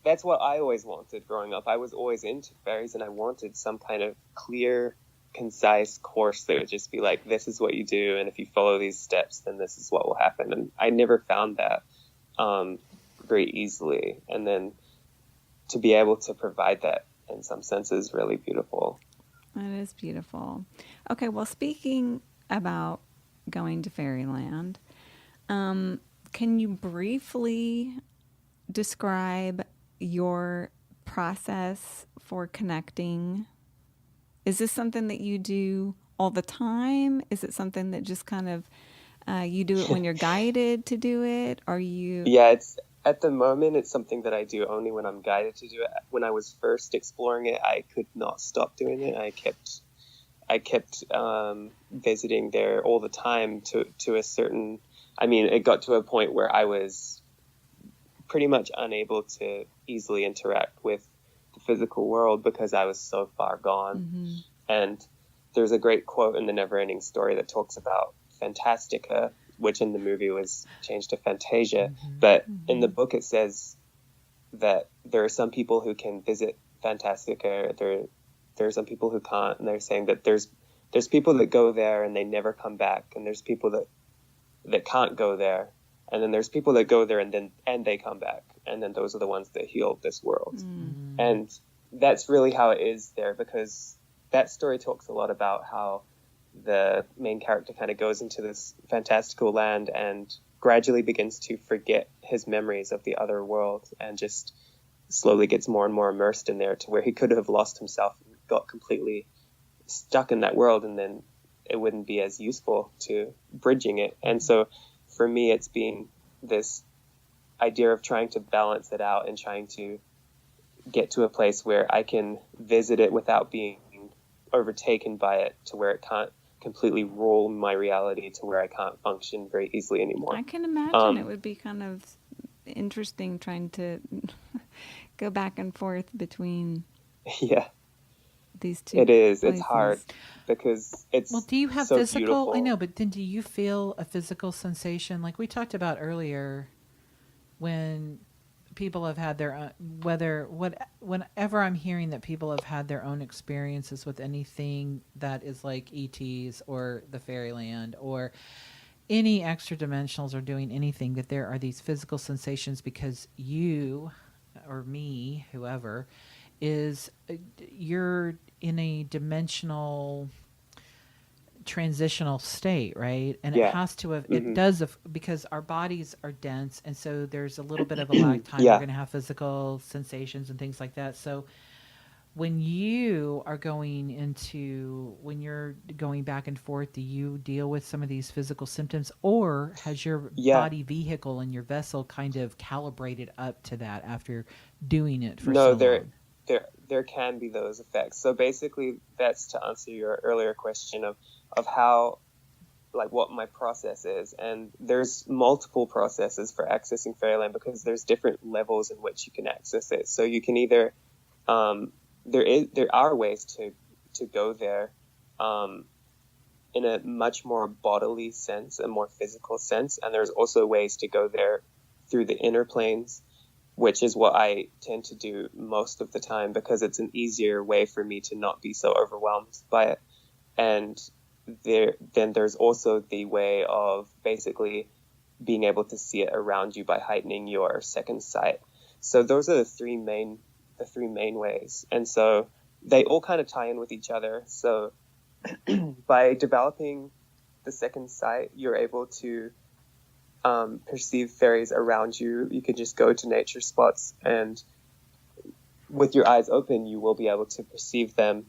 That's what I always wanted growing up. I was always into fairies, and I wanted some kind of clear, concise course that would just be like, this is what you do, and if you follow these steps, then this is what will happen. And I never found that very easily. And then to be able to provide that in some sense is really beautiful. It is beautiful. Okay, well, speaking about going to Faeryland, can you briefly describe your process for connecting? Is this something that you do all the time? Is it something that just kind of you do it when you're guided to do it? Are you? Yeah, at the moment, it's something that I do only when I'm guided to do it. When I was first exploring it, I could not stop doing it. I kept visiting there all the time to a certain. I mean, it got to a point where I was pretty much unable to easily interact with the physical world because I was so far gone. And there's a great quote in the Neverending Story that talks about Fantastica, which in the movie was changed to Fantasia. But in the book, it says that there are some people who can visit Fantastica. There are some people who can't. And they're saying that there's people that go there and they never come back. And there's people that can't go there. And then there's people that go there and they come back. And then those are the ones that heal this world. And that's really how it is there, because that story talks a lot about how the main character kind of goes into this fantastical land and gradually begins to forget his memories of the other world and just slowly gets more and more immersed in there to where he could have lost himself and got completely stuck in that world, and then it wouldn't be as useful to bridging it. And so for me, it's been this idea of trying to balance it out and trying to get to a place where I can visit it without being overtaken by it, to where it can't completely rule my reality, to where I can't function very easily anymore. I can imagine it would be kind of interesting trying to go back and forth between these two. It is. places. It's hard because it's Well, do you have so physical? beautiful. I know, but then do you feel a physical sensation like we talked about earlier when people have had their whenever I'm hearing that people have had their own experiences with anything that is like ETs or the Fairyland or any extra dimensionals or doing anything, that there are these physical sensations because you or me, whoever, is you're in a dimensional transitional state, right? And it has to have, it does, because our bodies are dense, and so there's a little bit of a lag time. We're going to have physical sensations and things like that. So when you are going into, when you're going back and forth, do you deal with some of these physical symptoms, or has your Yeah. body vehicle and your vessel kind of calibrated up to that after doing it for No, so long? there can be those effects. So basically, that's to answer your earlier question of how, like, what my process is. And there's multiple processes for accessing Fairyland because there's different levels in which you can access it. So you can either there are ways to go there in a much more bodily sense, a more physical sense, and there's also ways to go there through the inner planes, which is what I tend to do most of the time because it's an easier way for me to not be so overwhelmed by it. And then there's also the way of basically being able to see it around you by heightening your second sight. So those are the three main ways. And so they all kind of tie in with each other. So by developing the second sight, you're able to perceive fairies around you. You can just go to nature spots, and with your eyes open, you will be able to perceive them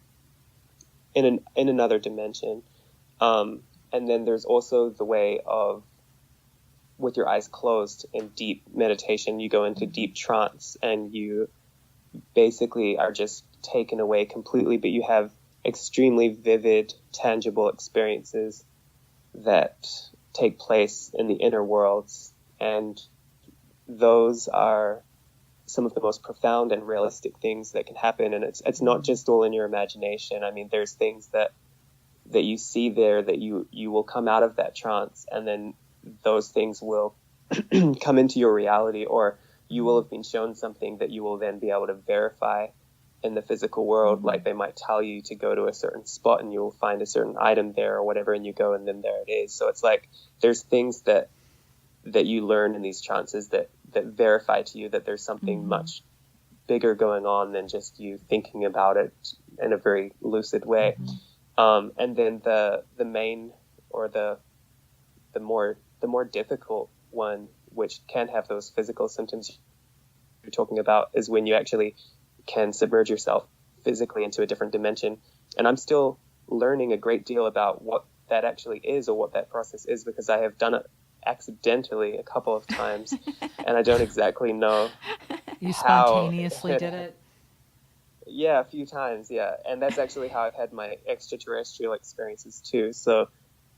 in another dimension. And then there's also the way of, with your eyes closed in deep meditation, you go into deep trance and you basically are just taken away completely, but you have extremely vivid, tangible experiences that take place in the inner worlds. And those are some of the most profound and realistic things that can happen. And it's not just all in your imagination. I mean, there's things that you see there that you will come out of that trance, and then those things will come into your reality, or you will have been shown something that you will then be able to verify in the physical world. Like they might tell you to go to a certain spot and you will find a certain item there or whatever, and you go and then there it is. So it's like there's things that you learn in these trances that verify to you that there's something much bigger going on than just you thinking about it in a very lucid way. And then the main, or the more difficult one, which can have those physical symptoms you're talking about, is when you actually can submerge yourself physically into a different dimension. And I'm still learning a great deal about what that actually is, or what that process is, because I have done it accidentally a couple of times and I don't exactly know You how spontaneously did it? Yeah, a few times, yeah. And that's actually how I've had my extraterrestrial experiences too. So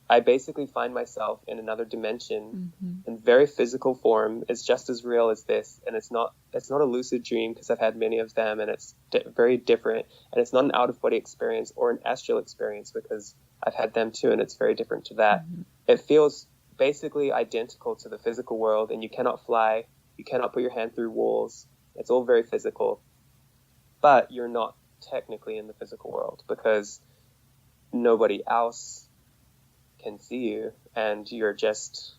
I basically find myself in another dimension in very physical form. It's just as real as this, and it's not a lucid dream, because I've had many of them, and it's very different. And it's not an out-of-body experience or an astral experience, because I've had them too, and it's very different to that. It feels basically identical to the physical world, and you cannot fly, you cannot put your hand through walls. It's all very physical, but you're not technically in the physical world because nobody else can see you, and you're just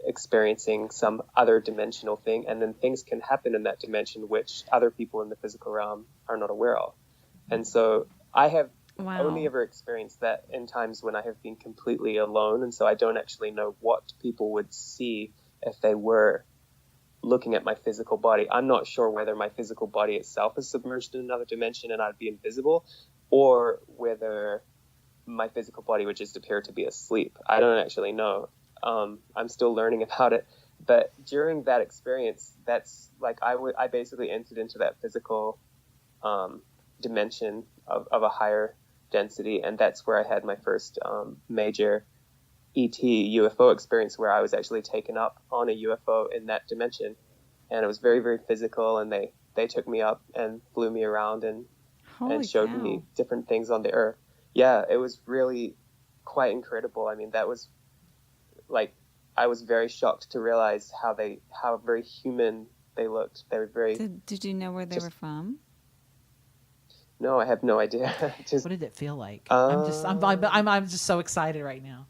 experiencing some other dimensional thing, and then things can happen in that dimension which other people in the physical realm are not aware of. And so I have only ever experienced that in times when I have been completely alone, and so I don't actually know what people would see if they were looking at my physical body. I'm not sure whether my physical body itself is submerged in another dimension and I'd be invisible, or whether my physical body would just appear to be asleep. I don't actually know. I'm still learning about it. But during that experience, that's like I basically entered into that physical dimension of a higher density, and that's where I had my first major ET UFO experience, where I was actually taken up on a UFO in that dimension, and it was very, very physical, and they took me up and flew me around and showed me different things on the earth. Yeah, it was really quite incredible. I mean, that was like, I was very shocked to realize how very human they looked. They were very. Did you know where they were from? No, I have no idea. What did it feel like? I'm just so excited right now.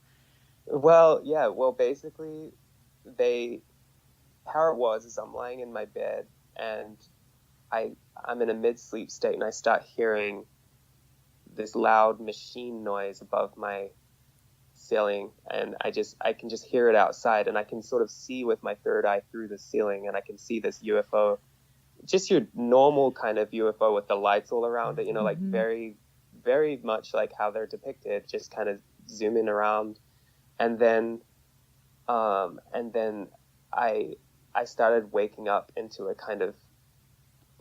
Well, yeah. Well, basically, how it was is I'm lying in my bed and I'm in a mid-sleep state, and I start hearing this loud machine noise above my ceiling, and I can just hear it outside, and I can sort of see with my third eye through the ceiling, and I can see this UFO just your normal kind of UFO with the lights all around it, like very, very much like how they're depicted, just kind of zooming around. And then I started waking up into a kind of,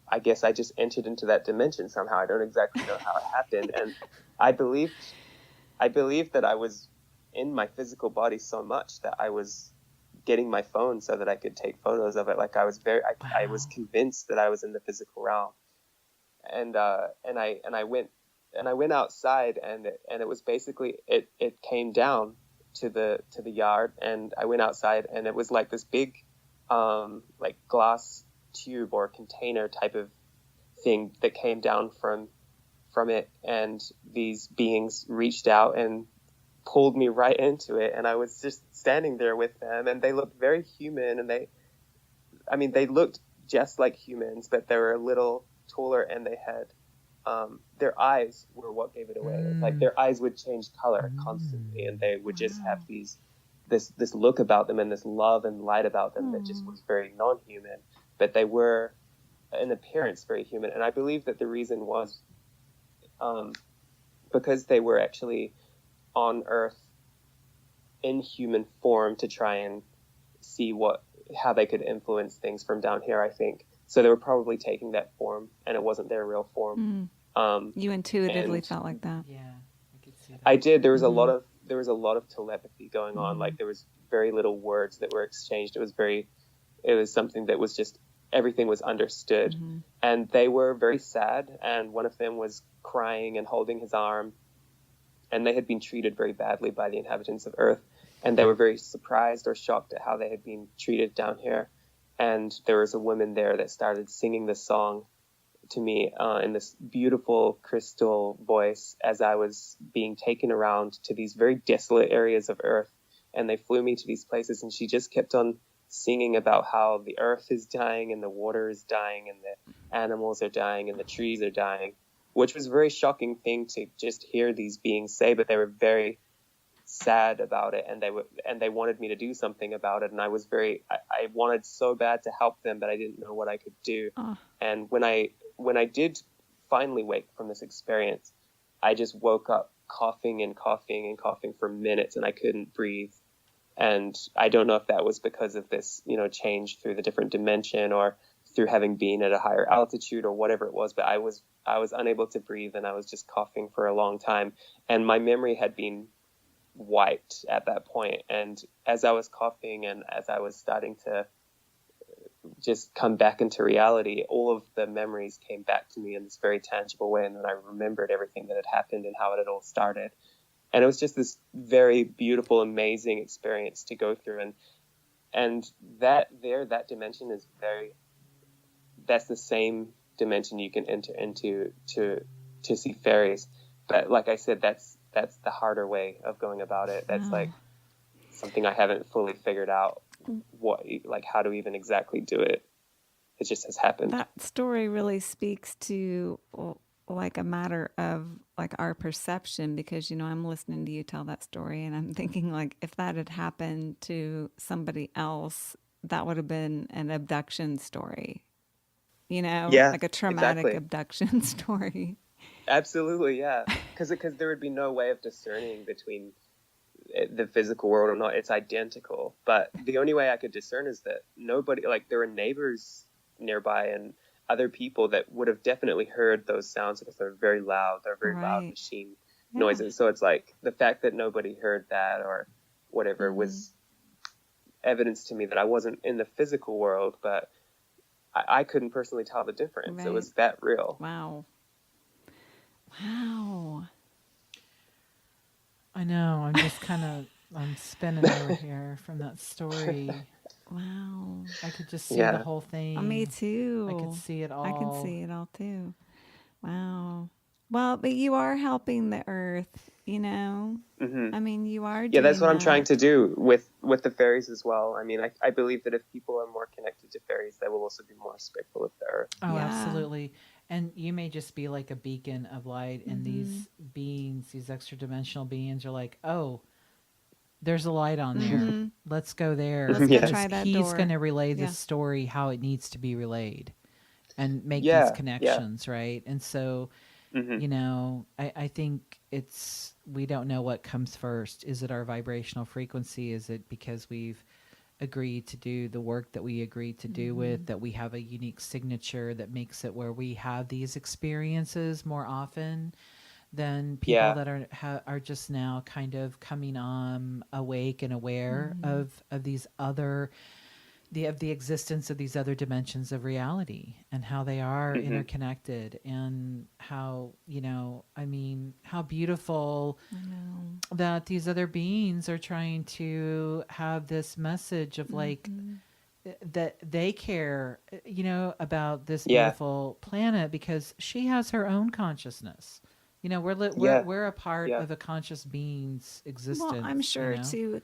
I guess I just entered into that dimension somehow. I don't exactly know how it happened. And I believed that I was in my physical body so much that I was getting my phone so that I could take photos of it. Like I was I was convinced that I was in the physical realm. And I went outside, and it was basically, it came down to the yard, and I went outside, and it was like this big like glass tube or container type of thing that came down from it, and these beings reached out and pulled me right into it, and I was just standing there with them, and they looked very human, and they looked just like humans, but they were a little taller, and they had their eyes were what gave it away. Like their eyes would change color constantly, and they would just have this look about them and this love and light about them that just was very non-human, but they were in appearance very human. And I believe that the reason was because they were actually on Earth in human form to try and see how they could influence things from down here, I think. So they were probably taking that form, and it wasn't their real form. You intuitively felt like that. Yeah, I could see that. I did. There was a lot of telepathy going on. Like there was very little words that were exchanged. It was something that was just, everything was understood. And they were very sad, and one of them was crying and holding his arm, and they had been treated very badly by the inhabitants of Earth, and they were very surprised or shocked at how they had been treated down here. And there was a woman there that started singing the song to me in this beautiful crystal voice as I was being taken around to these very desolate areas of Earth. And they flew me to these places, and she just kept on singing about how the earth is dying, and the water is dying, and the animals are dying, and the trees are dying, which was a very shocking thing to just hear these beings say, but they were very sad about it, and they wanted me to do something about it, and I wanted so bad to help them, but I didn't know what I could do. And when I did finally wake from this experience, I just woke up coughing and coughing and coughing for minutes, and I couldn't breathe. And I don't know if that was because of this, change through the different dimension, or through having been at a higher altitude, or whatever it was, but I was unable to breathe, and I was just coughing for a long time, and my memory had been wiped at that point. And as I was coughing, and as I was starting to just come back into reality, all of the memories came back to me in this very tangible way, and then I remembered everything that had happened and how it had all started. And it was just this very beautiful, amazing experience to go through. And that dimension is that's the same dimension you can enter into to see fairies. But like I said, that's the harder way of going about it. That's like something I haven't fully figured out how to even exactly do it. It just has happened. That story really speaks to like a matter of like our perception, because I'm listening to you tell that story, and I'm thinking, like, if that had happened to somebody else, that would have been an abduction story, like a traumatic abduction story. Absolutely, yeah. Because there would be no way of discerning between the physical world or not. It's identical. But the only way I could discern is that nobody, like, there were neighbors nearby and other people that would have definitely heard those sounds because they're very loud. They're very loud machine noises. So it's like the fact that nobody heard that or whatever was evidence to me that I wasn't in the physical world, but I couldn't personally tell the difference. Right. It was that real. Wow. I know. I'm just I'm spinning over here from that story. Wow. I could just see the whole thing. Me too. I could see it all. I can see it all too. Wow. Well, but you are helping the earth, I mean, you are doing that's what I'm trying to do with the fairies as well. I mean, I believe that if people are more connected to fairies, they will also be more respectful of the earth. Oh, absolutely. And you may just be like a beacon of light, and these beings, these extra dimensional beings, are like, oh, there's a light on there. Let's go there. Let's go try that He's door. going to relay the story how it needs to be relayed. and make these Yeah, yeah. connections, right? And so, Hmm. I think we don't know what comes first. Is it our vibrational frequency? Is it because we've agreed to do the work that we agreed to do with, that we have a unique signature that makes it where we have these experiences more often than people Yeah. that are just now kind of coming awake and aware of these other of the existence of these other dimensions of reality and how they are Hmm. interconnected, and how, how beautiful I know. that these other beings are trying to have this message of like that they care, about this Yeah. beautiful planet because she has her own consciousness. Yeah. We're a part Yeah. of a conscious being's Well, I'm existence. sure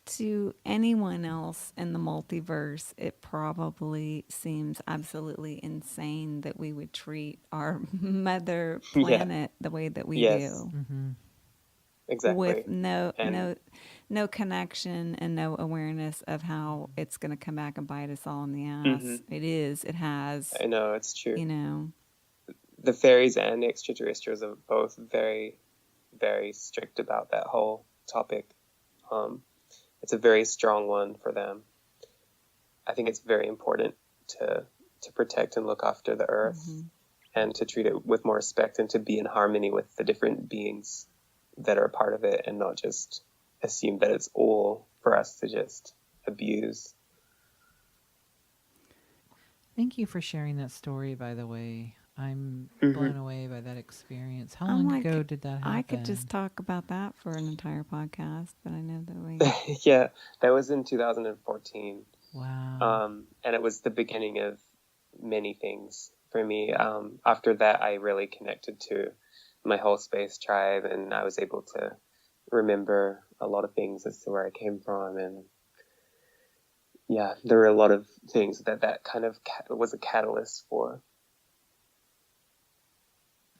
to anyone else in the multiverse, it probably seems absolutely insane that we would treat our mother Yeah. planet the way that we Yes. do, Mm-hmm. with Exactly. And no connection and no awareness of how it's going to come back and bite us all in the hmm ass. It has, I know it's true. you know. The fairies and extraterrestrials are both very, very strict about that whole topic. Um, it's a very strong one for them. I think it's very important to protect and look after the earth, and to treat it with more respect, and to be in harmony with the different beings that are a part of it, and not just assume that it's all for us to just abuse. Thank you for sharing that story, by the way. I'm Hmm. blown away by that experience. How I'm long like, ago did that I could just happen? talk about that for an entire podcast, but I know that we. Yeah, that was in 2014. Wow. And it was the beginning of many things for me. After that, I really connected to my whole space tribe, and I was able to remember a lot of things as to where I came from. And yeah, there were a lot of things that kind of was a catalyst for.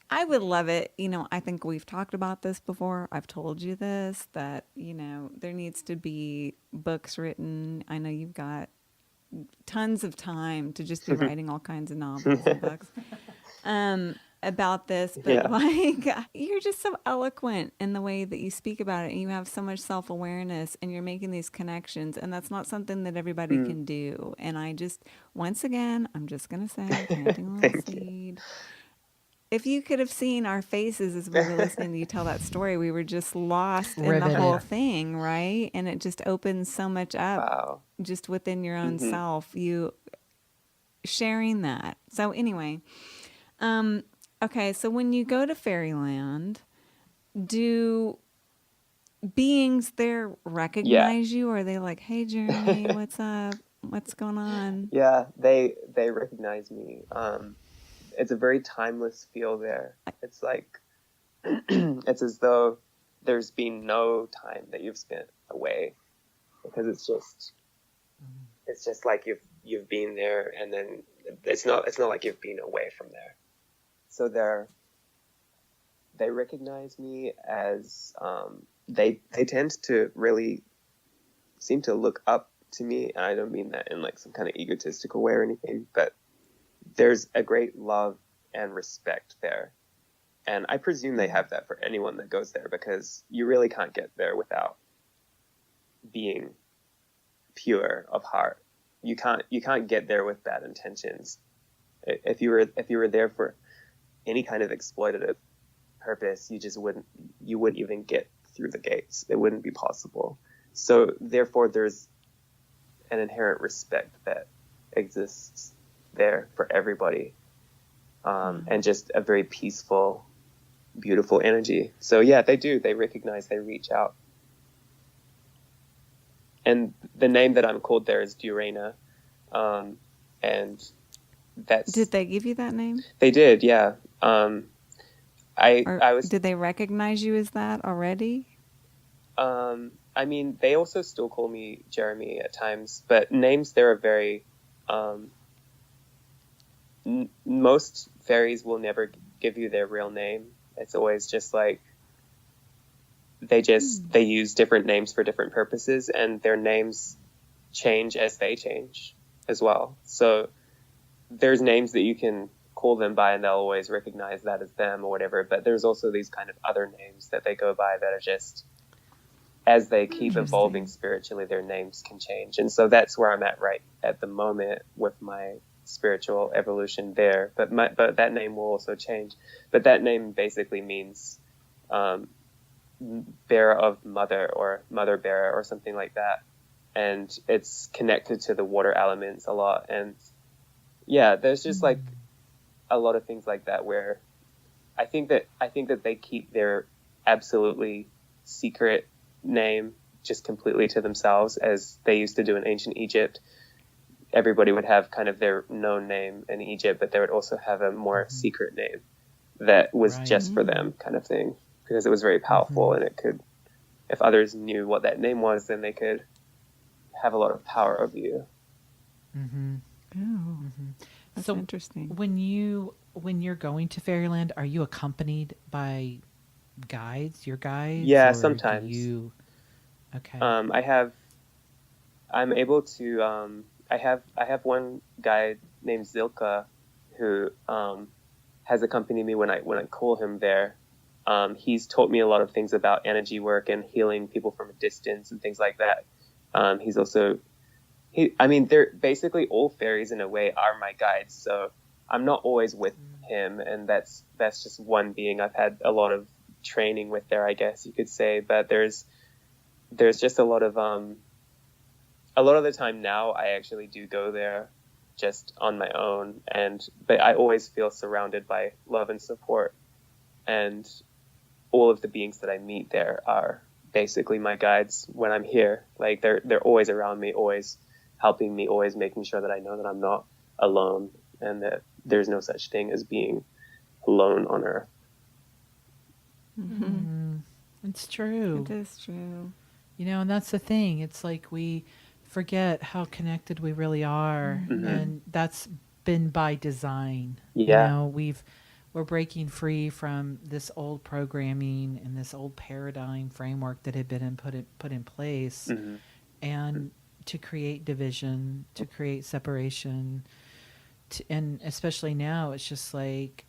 I would love it. I think we've talked about this before. I've told you this, that, there needs to be books written. I know you've got tons of time to just be writing all kinds of novels and books about this, but Yeah. like, you're just so eloquent in the way that you speak about it, and you have so much self-awareness, and you're making these connections, and that's not something that everybody Mm. can do. And I just, once again, I'm just going to say, planting a little Thank you. seed. If you could have seen our faces as we were listening to you tell that story, we were just lost in the whole Riveted. thing, right? And it just opens so much up Wow. just within your own Hmm. self, you sharing that. So anyway, okay, so when you go to Fairyland, do beings there Yeah. recognize you? Or are they like, hey, Jeremy, what's up? What's going on? Yeah, they recognize me. It's a very timeless feel there. It's like it's as though there's been no time that you've spent away, because it's just like you've been there, and then it's not like you've been away from there. So they recognize me as they tend to really seem to look up to me, and I don't mean that in like some kind of egotistical way or anything, but there's a great love and respect there. And I presume they have that for anyone that goes there, because you really can't get there without being pure of heart. You can't get there with bad intentions. If you were there for any kind of exploitative purpose, you wouldn't even get through the gates. It wouldn't be possible. So therefore, there's an inherent respect that exists there for everybody, and just a very peaceful, beautiful energy. So yeah, they recognize, they reach out. And the name that I'm called there is Durena, and that's Did they give you that name? they did, yeah. Or I was did they recognize you as that already? I mean, they also still call me Jeremy at times, but names there are very most fairies will never give you their real name. It's always just like they use different names for different purposes, and their names change as they change as well. So there's names that you can call them by and they'll always recognize that as them or whatever. But there's also these kind of other names that they go by that are just, as they keep evolving spiritually, their names can change. And so that's where I'm at right at the moment with my spiritual evolution there. But that name will also change. But that name basically means bearer of mother, or mother bearer, or something like that. And it's connected to the water elements a lot. And yeah, there's just like a lot of things like that where I think that they keep their absolutely secret name just completely to themselves, as they used to do in ancient Egypt. Everybody would have kind of their known name in Egypt, but they would also have a more secret name that was just for them, kind of thing, because it was very powerful, and it could, if others knew what that name was, then they could have a lot of power over you. That's So interesting. when you're going to Faeryland, are you accompanied by guides, your guides? Yeah, or sometimes. Do you... Okay. I'm able to, I have one guy named Zilka who has accompanied me when I call him there. He's taught me a lot of things about energy work and healing people from a distance and things like that. He's also, they're basically all fairies in a way are my guides. So I'm not always with him, and that's just one being I've had a lot of training with there, I guess you could say. But there's just a lot of the time now I actually do go there just on my own, but I always feel surrounded by love and support, and all of the beings that I meet there are basically my guides when I'm here. Like they're always around me, always helping me, always making sure that I know that I'm not alone, and that there's no such thing as being alone on Earth. It's true. It is true. And that's the thing. It's like we forget how connected we really are, and that's been by design. Yeah. We're breaking free from this old programming and this old paradigm framework that had been put in place, and to create division, to create separation, and especially now, it's just like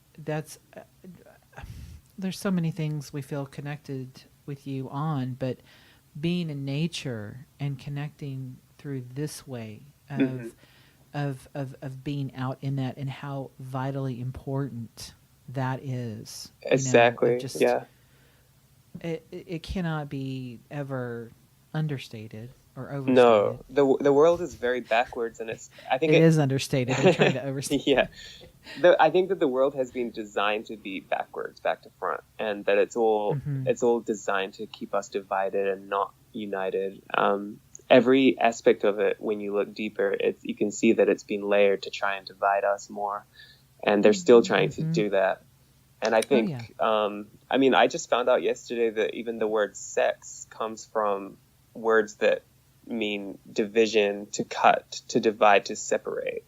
there's so many things we feel connected with you on, but being in nature and connecting through this way of being out in that, and how vitally important that is. Exactly. It cannot be ever understated or overstated. No, the world is very backwards, and I think it is understated. I'm trying to overstate. Yeah. I think that the world has been designed to be backwards, back to front, and that it's all designed to keep us divided and not united. Every aspect of it, when you look deeper, you can see that it's been layered to try and divide us more, and they're still trying to do that. And I think, I just found out yesterday that even the word sex comes from words that mean division, to cut, to divide, to separate.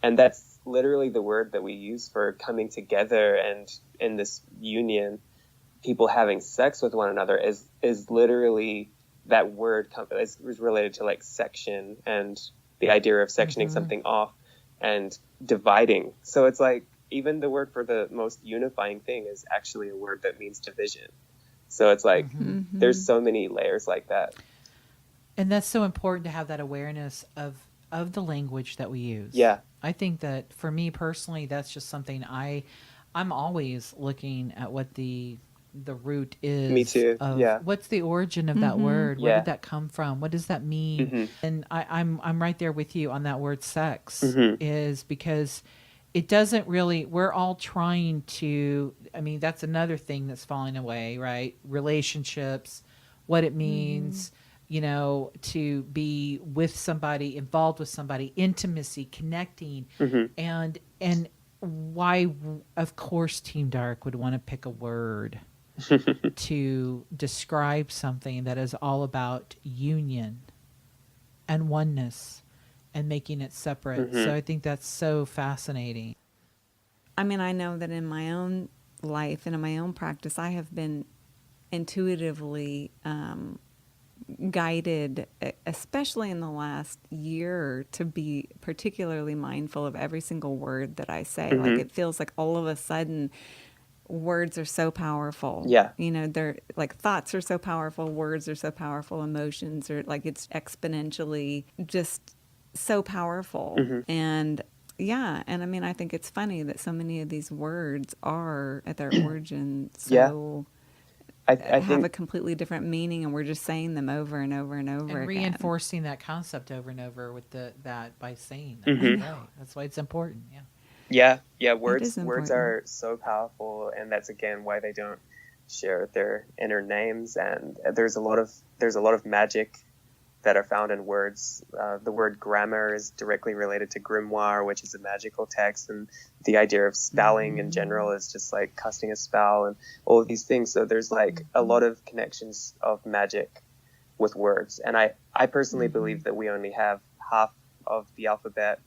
And that's literally the word that we use for coming together, and in this union, people having sex with one another is literally that word is related to like section, and the idea of sectioning something off and dividing. So it's like even the word for the most unifying thing is actually a word that means division. So it's like there's so many layers like that. And that's so important to have that awareness of the language that we use. Yeah. I think that for me personally, that's just something I'm always looking at what the root is. Me too. What's the origin of that word? Where did that come from? What does that mean? And I'm right there with you on that word sex, is because it doesn't really, we're all trying to, that's another thing that's falling away, right? Relationships, what it means, to be with somebody, involved with somebody, intimacy, connecting, and why, of course, Team Dark would want to pick a word to describe something that is all about union and oneness and making it separate. So I think that's so fascinating. I know that in my own life and in my own practice, I have been intuitively guided, especially in the last year, to be particularly mindful of every single word that I say. Like, it feels like all of a sudden words are so powerful. Yeah. They're like, thoughts are so powerful, words are so powerful, emotions are like, it's exponentially just so powerful. And yeah, and I mean, I think it's funny that so many of these words are at their origin so I have think a completely different meaning, and we're just saying them over and over and over And again. reinforcing that concept over and over with that by saying that. Right. That's why it's important. yeah, It is words important. are so powerful, and that's again why they don't share their inner names. And there's a lot of magic that are found in words. The word grammar is directly related to grimoire, which is a magical text, and the idea of spelling in general is just like casting a spell and all of these things. So there's like a lot of connections of magic with words. And I personally believe that we only have half of the alphabet,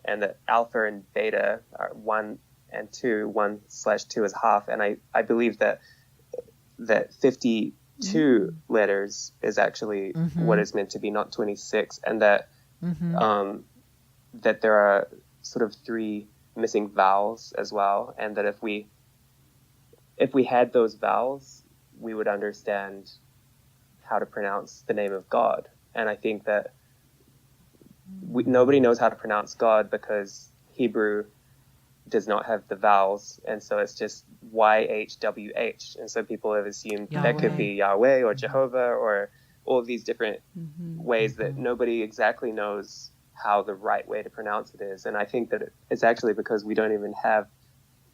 and that alpha and beta are 1 and 2. 1/2 is half. And I believe that 52 letters is actually what is meant to be, not 26, and that that there are sort of 3 missing vowels as well, and that if we had those vowels, we would understand how to pronounce the name of God. And I think that nobody knows how to pronounce God because Hebrew does not have the vowels, and so it's just YHWH, and so people have assumed that could be Yahweh or Jehovah or all of these different ways that nobody exactly knows how the right way to pronounce it is. And I think that it's actually because we don't even have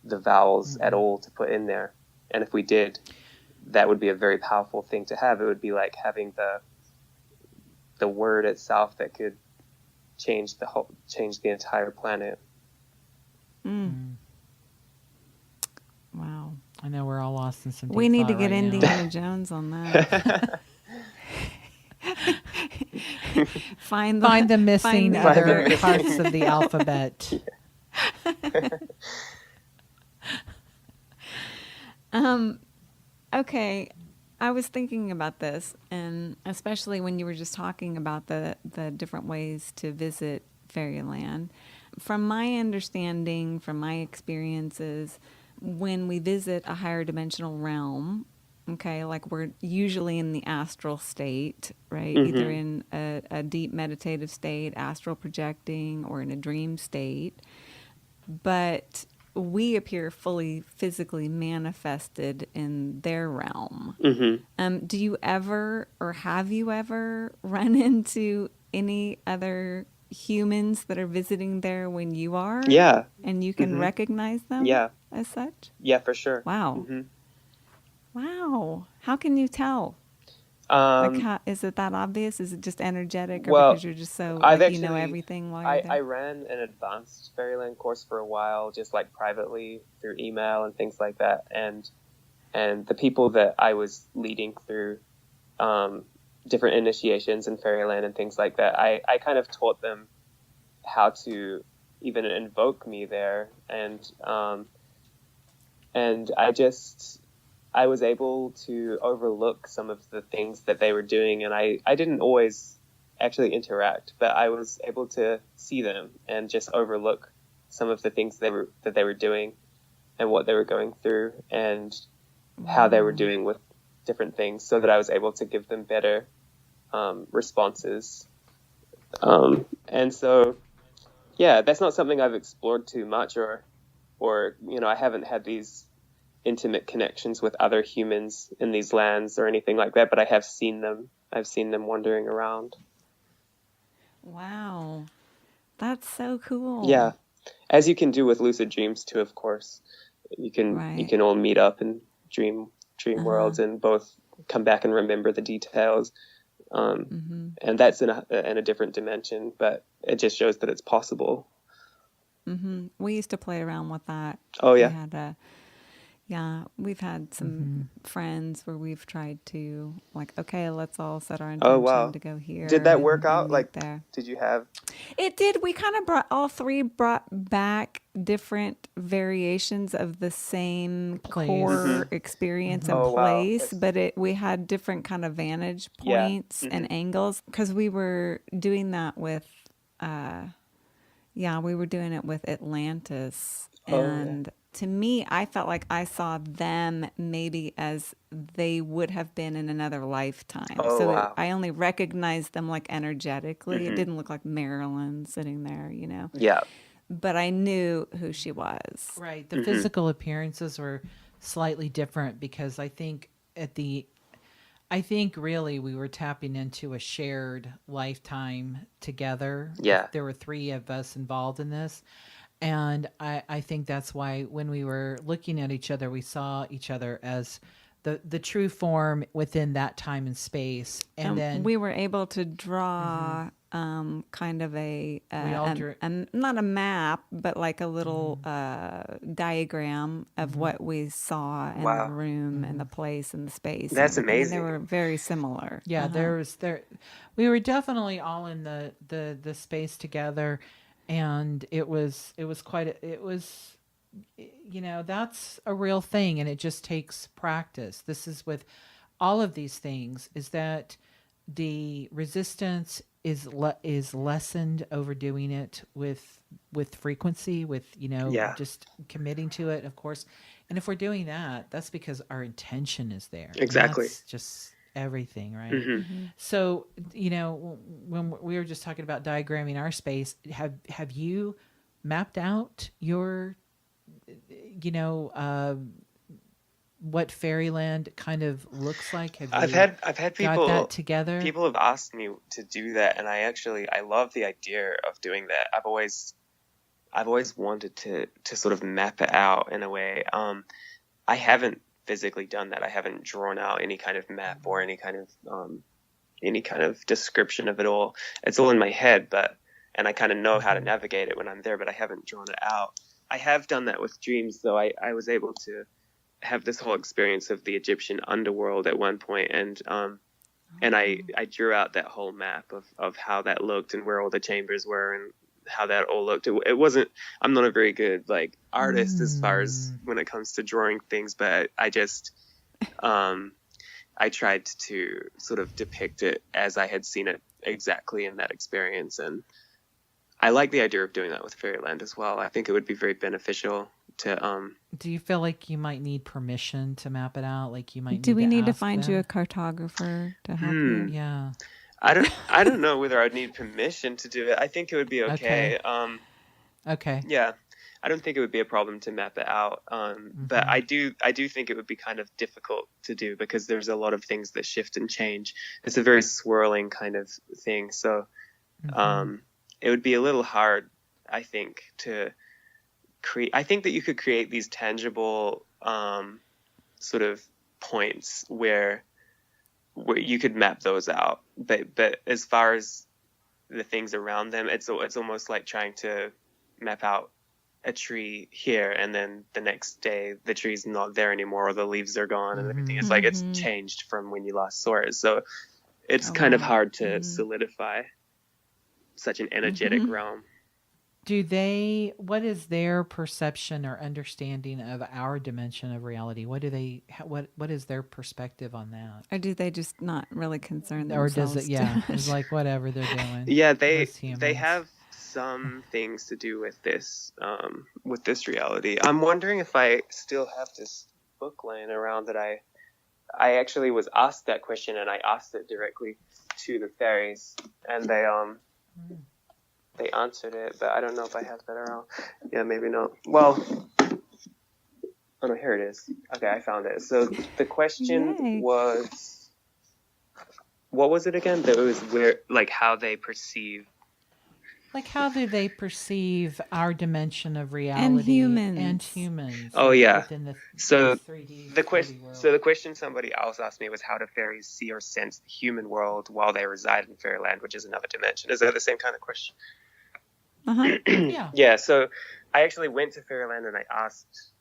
the vowels at all to put in there, and if we did, that would be a very powerful thing to have. It would be like having the word itself that could change the entire planet. Wow. I know we're all lost in some deep We need to thought get right now. Indiana Jones on that. Find Find the missing the other parts of the alphabet. Okay, I was thinking about this, and especially when you were just talking about the different ways to visit Fairyland. From my understanding, from my experiences, when we visit a higher dimensional realm, okay, like we're usually in the astral state, right? Either in a deep meditative state, astral projecting, or in a dream state. But we appear fully physically manifested in their realm. Do you ever, or have you ever run into any other humans that are visiting there when you are? Yeah. And you can recognize them as such? Yeah, for sure. Wow. Wow. How can you tell? Is it that obvious? Is it just energetic, or well, because you're just so, I've like, you know actually- everything while you're there? I ran an advanced Faeryland course for a while, just like privately through email and things like that. And the people that I was leading through different initiations in Fairyland and things like that, I kind of taught them how to even invoke me there. And I was able to overlook some of the things that they were doing, and I didn't always actually interact, but I was able to see them and just overlook some of the things that they were doing and what they were going through and how they were doing with different things, so that I was able to give them better responses. And so, yeah, that's not something I've explored too much, or I haven't had these intimate connections with other humans in these lands or anything like that, but I have seen them. I've seen them wandering around. Wow. That's so cool. Yeah. As you can do with lucid dreams too, of course. You can all meet up in dream worlds and both come back and remember the details. And that's in a different dimension, but it just shows that it's possible. We used to play around with that. Oh, yeah. We've had some friends where we've tried to, like, okay, let's all set our intention to go here. Did that work out? And Like, there. did you have? It did. We kind of brought back different variations of the same Place. core experience and Oh, wow. place, but we had different kind of vantage Yeah. points and angles because we were doing that with, we were doing it with Atlantis. Oh, yeah. And to me, I felt like I saw them maybe as they would have been in another lifetime. Oh, So wow. I only recognized them like energetically. It didn't look like Marilyn sitting there, Yeah. but I knew who she was. Right. The physical appearances were slightly different because I think really we were tapping into a shared lifetime together. Yeah. There were 3 of us involved in this. And I think that's why when we were looking at each other, we saw each other as the true form within that time and space. And then we were able to draw kind of not a map, but like a little diagram of what we saw in Wow. the room and the place and the space. That's and everything. amazing. And they were very similar. yeah, we were definitely all in the space together. And it was that's a real thing, and it just takes practice. This is with all of these things, is that the resistance is lessened overdoing it with frequency, with Yeah. just committing to it, of course. And if we're doing that, that's because our intention is there. And Exactly. that's just everything, right? So when we were just talking about diagramming our space, have you mapped out your what Faeryland kind of looks like? Have you I've had people got that together? People have asked me to do that, and I love the idea of doing that. I've always wanted to sort of map it out in a way. I haven't physically done that. I haven't drawn out any kind of map or any kind of description of it all. It's all in my head, and I kind of know how to navigate it when I'm there, but I haven't drawn it out. I have done that with dreams, though. I was able to have this whole experience of the Egyptian underworld at one point, and I drew out that whole map of how that looked and where all the chambers were and how that all looked. It wasn't, I'm not a very good artist as far as when it comes to drawing things, but I just I tried to sort of depict it as I had seen it exactly in that experience, and I like the idea of doing that with Faeryland as well. I think it would be very beneficial to Do you feel like you might need permission to map it out? Like you might Do we need to ask find them? you a cartographer to help you? Yeah. I don't know whether I'd need permission to do it. I think it would be okay. Okay. Yeah, I don't think it would be a problem to map it out. But I do think it would be kind of difficult to do because there's a lot of things that shift and change. It's a very swirling kind of thing. So it would be a little hard, I think, to create. I think that you could create these tangible sort of points where you could map those out. But as far as the things around them, it's almost like trying to map out a tree here and then the next day the tree's not there anymore or the leaves are gone and everything. It's like it's changed from when you last saw it. So it's kind of hard to solidify such an energetic realm. What is their perception or understanding of our dimension of reality? What is their perspective on that? Or do they just not really concern Or themselves? does it, it's like whatever they're doing. Yeah, Those they humans. have some things to do with this reality. I'm wondering if I still have this book laying around that I actually was asked that question, and I asked it directly to the fairies, and they answered it, but I don't know if I have that around. Yeah, maybe not. Well, oh no, here it is. Okay, I found it. So the question was, what was it again? That it was how they perceive. Like, how do they perceive our dimension of reality and humans? Oh yeah. Within the So 3D, the 3D world. the question somebody else asked me was, how do fairies see or sense the human world while they reside in Faeryland, which is another dimension? Is that the same kind of question? Yeah. Yeah. So I actually went to Faeryland and I asked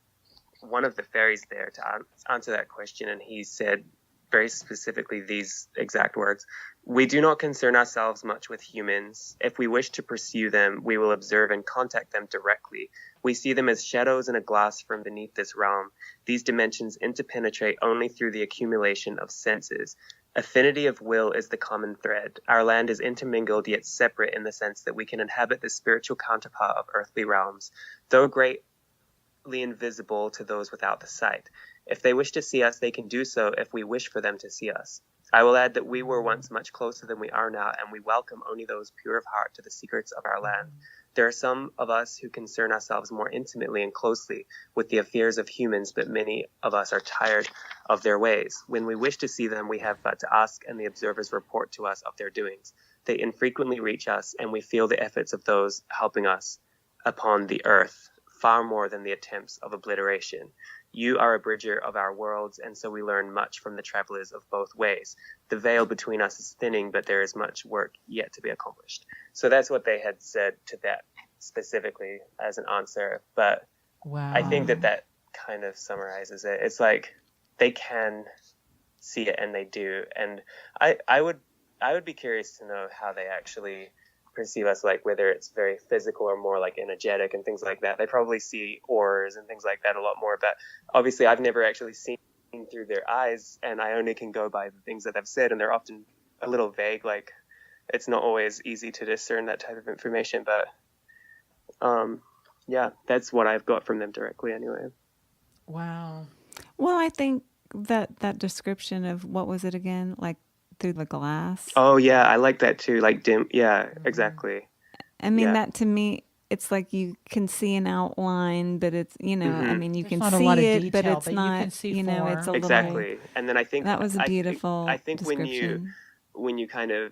one of the fairies there to answer that question, and he said very specifically these exact words: We do not concern ourselves much with humans. If we wish to pursue them, we will observe and contact them directly. We see them as shadows in a glass from beneath this realm. These dimensions interpenetrate only through the accumulation of senses. Affinity of will is the common thread. Our land is intermingled yet separate in the sense that we can inhabit the spiritual counterpart of earthly realms, though greatly invisible to those without the sight. If they wish to see us, they can do so if we wish for them to see us. I will add that we were once much closer than we are now, and we welcome only those pure of heart to the secrets of our land. There are some of us who concern ourselves more intimately and closely with the affairs of humans, but many of us are tired of their ways. When we wish to see them, we have but to ask, and the observers report to us of their doings. They infrequently reach us, and we feel the efforts of those helping us upon the earth, far more than the attempts of obliteration. You are a bridger of our worlds, and so we learn much from the travelers of both ways. The veil between us is thinning, but there is much work yet to be accomplished. So that's what they had said to that specifically as an answer. But Wow. I think that kind of summarizes it. It's like they can see it, and they do. And I would be curious to know how they actually perceive us, like whether it's very physical or more like energetic and things like that. They probably see auras and things like that a lot more, but obviously I've never actually seen through their eyes, and I only can go by the things that they've said, and they're often a little vague. Like it's not always easy to discern that type of information, but yeah, that's what I've got from them directly anyway. Wow. Well, I think that description of, what was it again? Like through the glass. Oh yeah, I like that too. Like dim. Yeah, exactly. I mean, Yeah. that to me, it's like you can see an outline, but it's, I mean, you There's can not a see lot of it, but detail, it's but you not, can see it's a form. little. Exactly. And then I think That was a beautiful I think description. when you kind of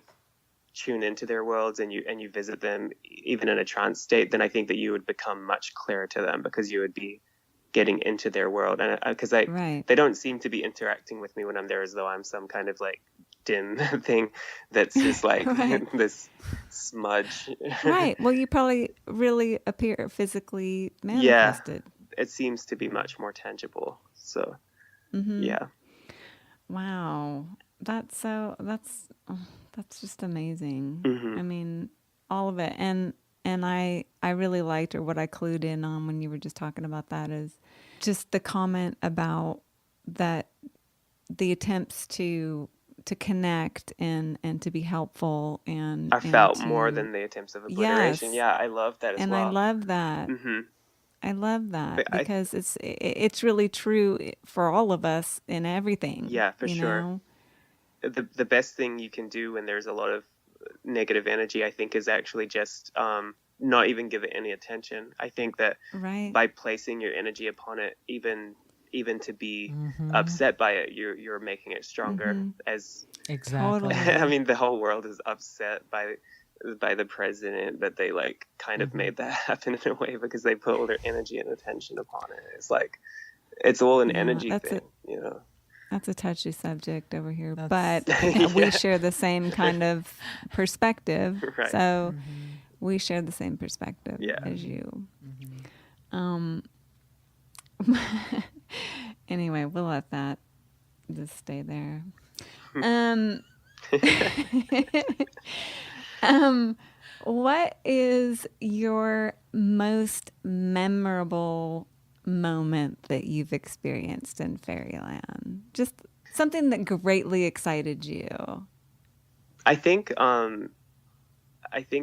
tune into their worlds and you visit them even in a trance state, then I think that you would become much clearer to them, because you would be getting into their world, and because Right. they don't seem to be interacting with me when I'm there as though I'm some kind of like dim thing that's just like Right. this smudge. Right. Well, you probably really appear physically Yeah, manifested. it seems to be much more tangible. So Mm-hmm. yeah. Wow. That's just amazing. Mhm. I mean, all of it. And I really liked, or what I clued in on when you were just talking about that, is just the comment about that the attempts to connect and to be helpful and I felt to, more than the attempts of obliteration. yes. Yeah, I love that as And well. I love that. Hmm. I love that, But because it's really true for all of us in everything. Yeah, for sure. know? The best thing you can do when there's a lot of negative energy, I think, is actually just not even give it any attention. I think that Right. by placing your energy upon it, even to be upset by it, you're making it stronger. As Exactly. Totally. I mean, the whole world is upset by the president, but they like kind of made that happen in a way because they put all their energy and attention upon it. It's like it's all an Yeah, energy that's thing, you know. That's a touchy subject over here, That's- but we share the same kind of perspective. Right. So we share the same perspective Yeah. as you. Anyway, we'll let that just stay there. What is your most memorable moment that you've experienced in Faeryland? Just something that greatly excited you. I think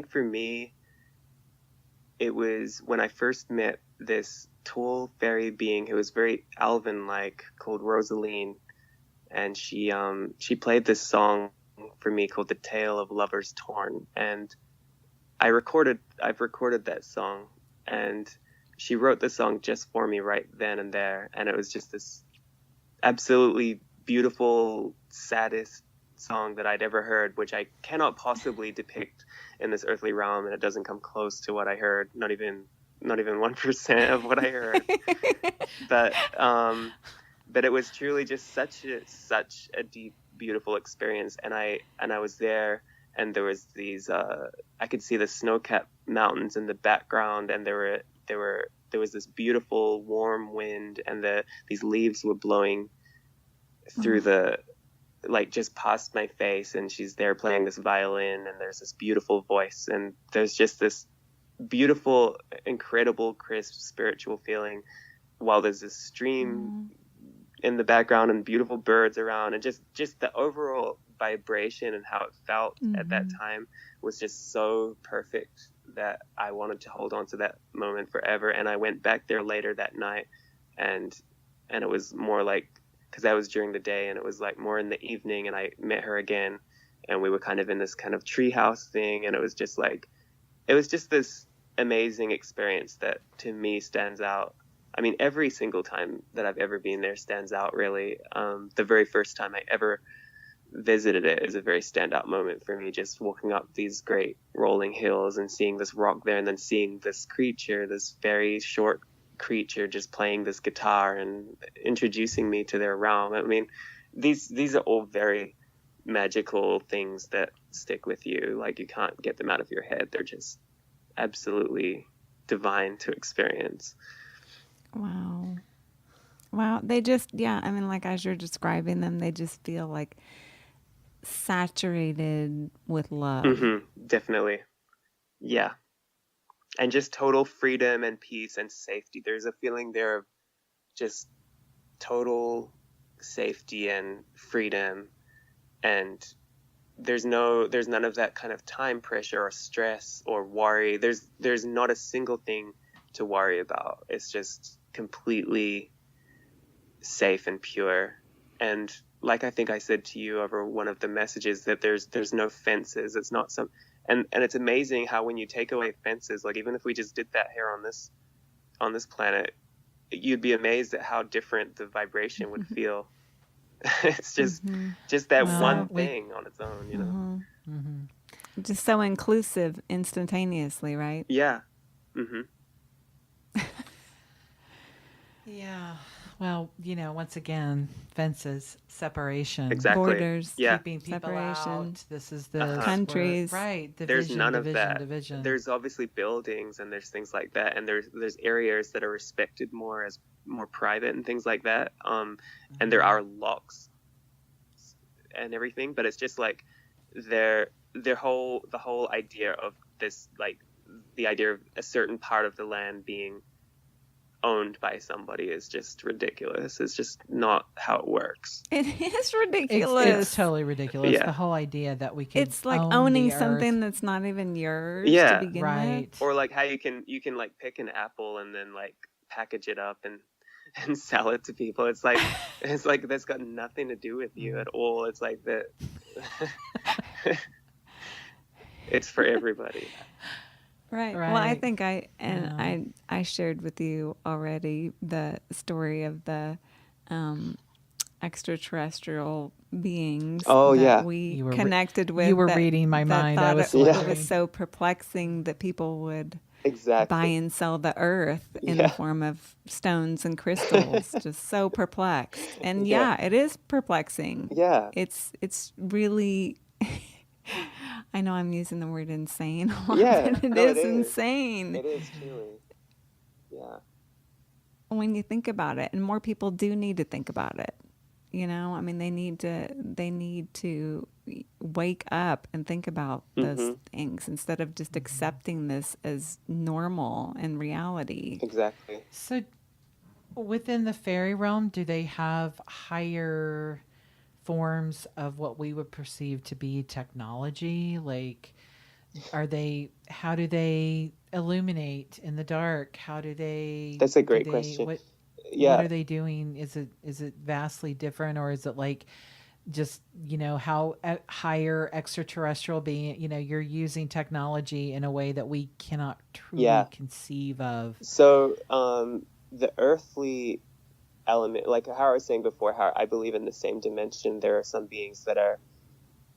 for me, it was when I first met this tall fairy being who was very elven-like, called Rosaline, and she played this song for me called "The Tale of Lovers Torn," and I've recorded that song, and she wrote the song just for me right then and there, and it was just this absolutely beautiful, saddest song that I'd ever heard, which I cannot possibly depict in this earthly realm, and it doesn't come close to what I heard, not even 1% of what I heard. But it was truly just such a deep, beautiful experience, and I was there, and there was these I could see the snow-capped mountains in the background, and there was this beautiful warm wind, and these leaves were blowing through the like just past my face, and she's there playing this violin, and there's this beautiful voice, and there's just this beautiful, incredible, crisp, spiritual feeling, while there's this stream in the background and beautiful birds around, and just the overall vibration and how it felt at that time was just so perfect that I wanted to hold on to that moment forever. And I went back there later that night, and it was more like, because that was during the day, and it was like more in the evening, and I met her again, and we were kind of in this kind of treehouse thing, and it was just this amazing experience that to me stands out. I mean, every single time that I've ever been there stands out, really. The very first time I ever visited it is a very standout moment for me, just walking up these great rolling hills and seeing this rock there, and then seeing this creature, this very short creature, just playing this guitar and introducing me to their realm. I mean, these are all very magical things that stick with you. Like, you can't get them out of your head. They're just absolutely divine to experience. Wow. They just, I mean, like, as you're describing them, they just feel like saturated with love. Definitely. Yeah. And just total freedom and peace and safety. There's a feeling there of just total safety and freedom. And there's none of that kind of time pressure or stress or worry. There's not a single thing to worry about. It's just completely safe and pure. And like I think I said to you over one of the messages, that there's no fences. It's not some, and it's amazing how when you take away fences, like even if we just did that here on this planet, you'd be amazed at how different the vibration would feel. It's just that one thing on its own, you know. Just so inclusive instantaneously, right? Yeah. Yeah. Well, once again, fences, separation, Exactly. Borders, keeping people separation. out. This is the Countries. right? Division, There's none of division, that. division. There's obviously buildings and there's things like that, and there's areas that are respected more as more private and things like that. And there are locks and everything, but it's just like the whole idea of this, like the idea of a certain part of the land being owned by somebody is just ridiculous. It's just not how it works. It is ridiculous. It's totally ridiculous. Yeah. The whole idea that we can It's like own owning the something earth. that's not even yours Yeah. to begin Right. with. Or like how you can like pick an apple and then like package it up and sell it to people. It's like that's got nothing to do with you at all. It's like that. It's for everybody. Right. Well, I think I shared with you already the story of the extraterrestrial beings that we connected with. You were reading my mind. I was it was so perplexing that people would buy and sell the earth in the form of stones and crystals. Just so perplexed. And it is perplexing. Yeah. It's really I know I'm using the word insane a lot, but it is insane. It is truly. Yeah. When you think about it, and more people do need to think about it. I mean, they need to wake up and think about those things instead of just accepting this as normal and reality. Exactly. So within the fairy realm, do they have higher forms of what we would perceive to be technology? Like, how do they illuminate in the dark? That's a great question. What are they doing? Is it vastly different, or is it like just, how higher extraterrestrial being, you're using technology in a way that we cannot truly conceive of? So, the earthly element, like how I was saying before, how I believe in the same dimension, there are some beings that are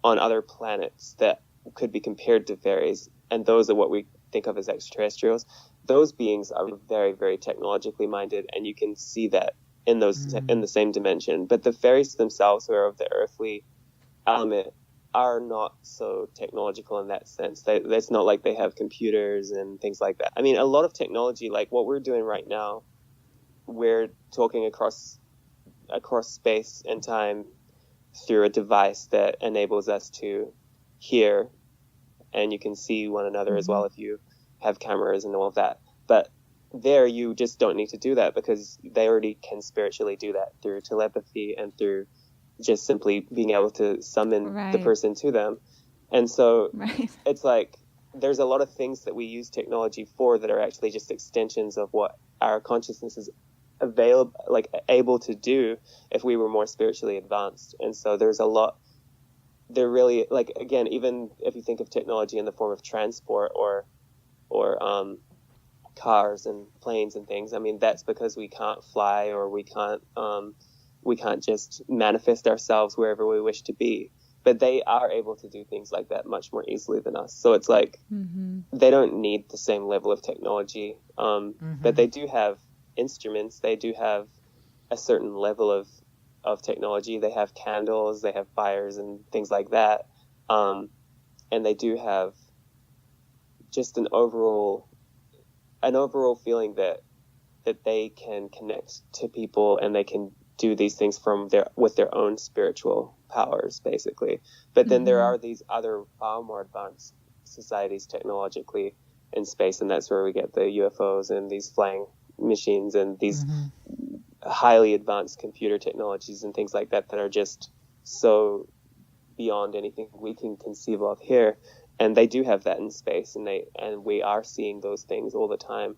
on other planets that could be compared to fairies, and those are what we think of as extraterrestrials. Those beings are very, very technologically minded, and you can see that in those in the same dimension. But the fairies themselves, who are of the earthly element, are not so technological in that sense. It's not like they have computers and things like that. I mean, a lot of technology, like what we're doing right now, we're talking across space and time through a device that enables us to hear, and you can see one another as well if you have cameras and all of that. But there you just don't need to do that, because they already can spiritually do that through telepathy and through just simply being able to summon the person to them. And so it's like there's a lot of things that we use technology for that are actually just extensions of what our consciousness is able to do if we were more spiritually advanced. And so there's a lot, they're really, like, again, even if you think of technology in the form of transport or cars and planes and things, I mean, that's because we can't fly, or we can't just manifest ourselves wherever we wish to be. But they are able to do things like that much more easily than us. So it's like they don't need the same level of technology, but they do have instruments. They do have a certain level of technology. They have candles, they have fires and things like that. And they do have just an overall feeling that they can connect to people, and they can do these things with their own spiritual powers, basically. But then there are these other far more advanced societies technologically in space, and that's where we get the UFOs and these flying machines and these highly advanced computer technologies and things like that are just so beyond anything we can conceive of here. And they do have that in space, and we are seeing those things all the time.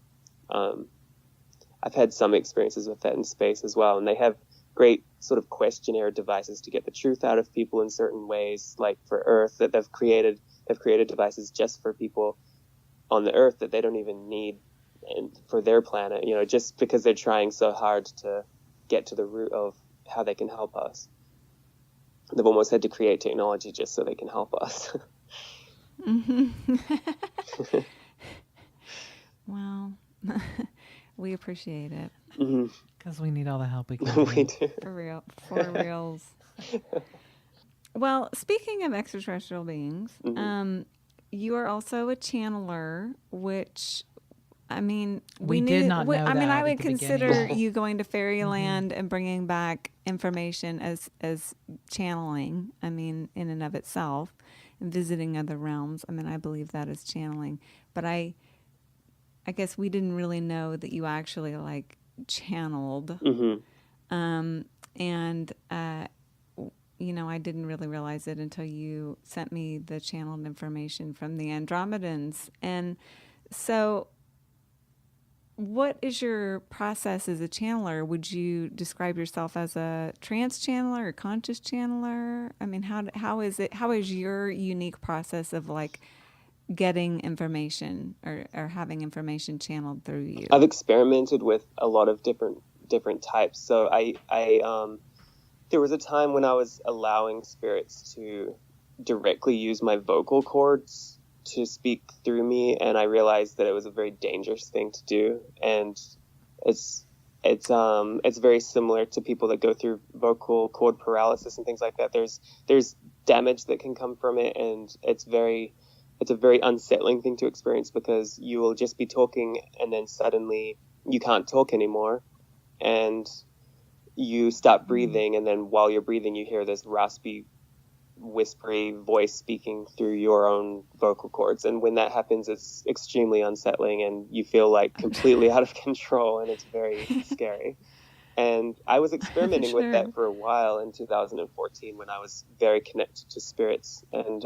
I've had some experiences with that in space as well, and they have great sort of questionnaire devices to get the truth out of people in certain ways, like for Earth, that they've created devices just for people on the Earth that they don't even need for their planet, just because they're trying so hard to get to the root of how they can help us. They've almost had to create technology just so they can help us. Well, we appreciate it. Because we need all the help we can We do. For real. For reals. Well, speaking of extraterrestrial beings, you are also a channeler, which, I mean, we did not know I mean, that I at would the consider beginning. you going to Faeryland and bringing back information as channeling. I mean, in and of itself, and visiting other realms. I mean, I believe that is channeling. But I guess we didn't really know that you actually channeled. I didn't really realize it until you sent me the channeled information from the Andromedans. And so what is your process as a channeler? Would you describe yourself as a trance channeler or conscious channeler? I mean, how is your unique process of getting information or having information channeled through you? I've experimented with a lot of different types. So I there was a time when I was allowing spirits to directly use my vocal cords to speak through me, and I realized that it was a very dangerous thing to do. And it's very similar to people that go through vocal cord paralysis and things like that. There's damage that can come from it, and it's a very unsettling thing to experience, because you will just be talking and then suddenly you can't talk anymore, and you stop breathing, and then while you're breathing you hear this raspy, whispery voice speaking through your own vocal cords. And when that happens, it's extremely unsettling, and you feel completely out of control, and it's very scary. And I was experimenting with that for a while in 2014 when I was very connected to spirits, and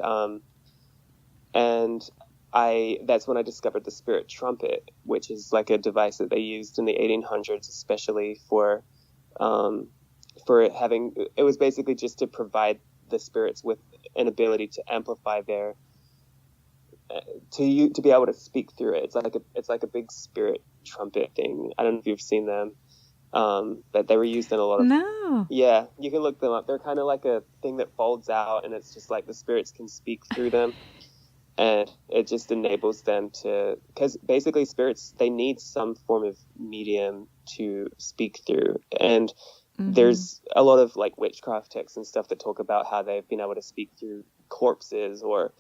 that's when I discovered the spirit trumpet, which is like a device that they used in the 1800s, especially for having, it was basically just to provide the spirits with an ability to amplify to be able to speak through it. It's like a big spirit trumpet thing. I don't know if you've seen them, but they were used in a lot of. No. Yeah, you can look them up. They're kind of like a thing that folds out, and it's just like the spirits can speak through them. And it just enables them to, because basically spirits, they need some form of medium to speak through. And there's a lot of witchcraft texts and stuff that talk about how they've been able to speak through corpses, or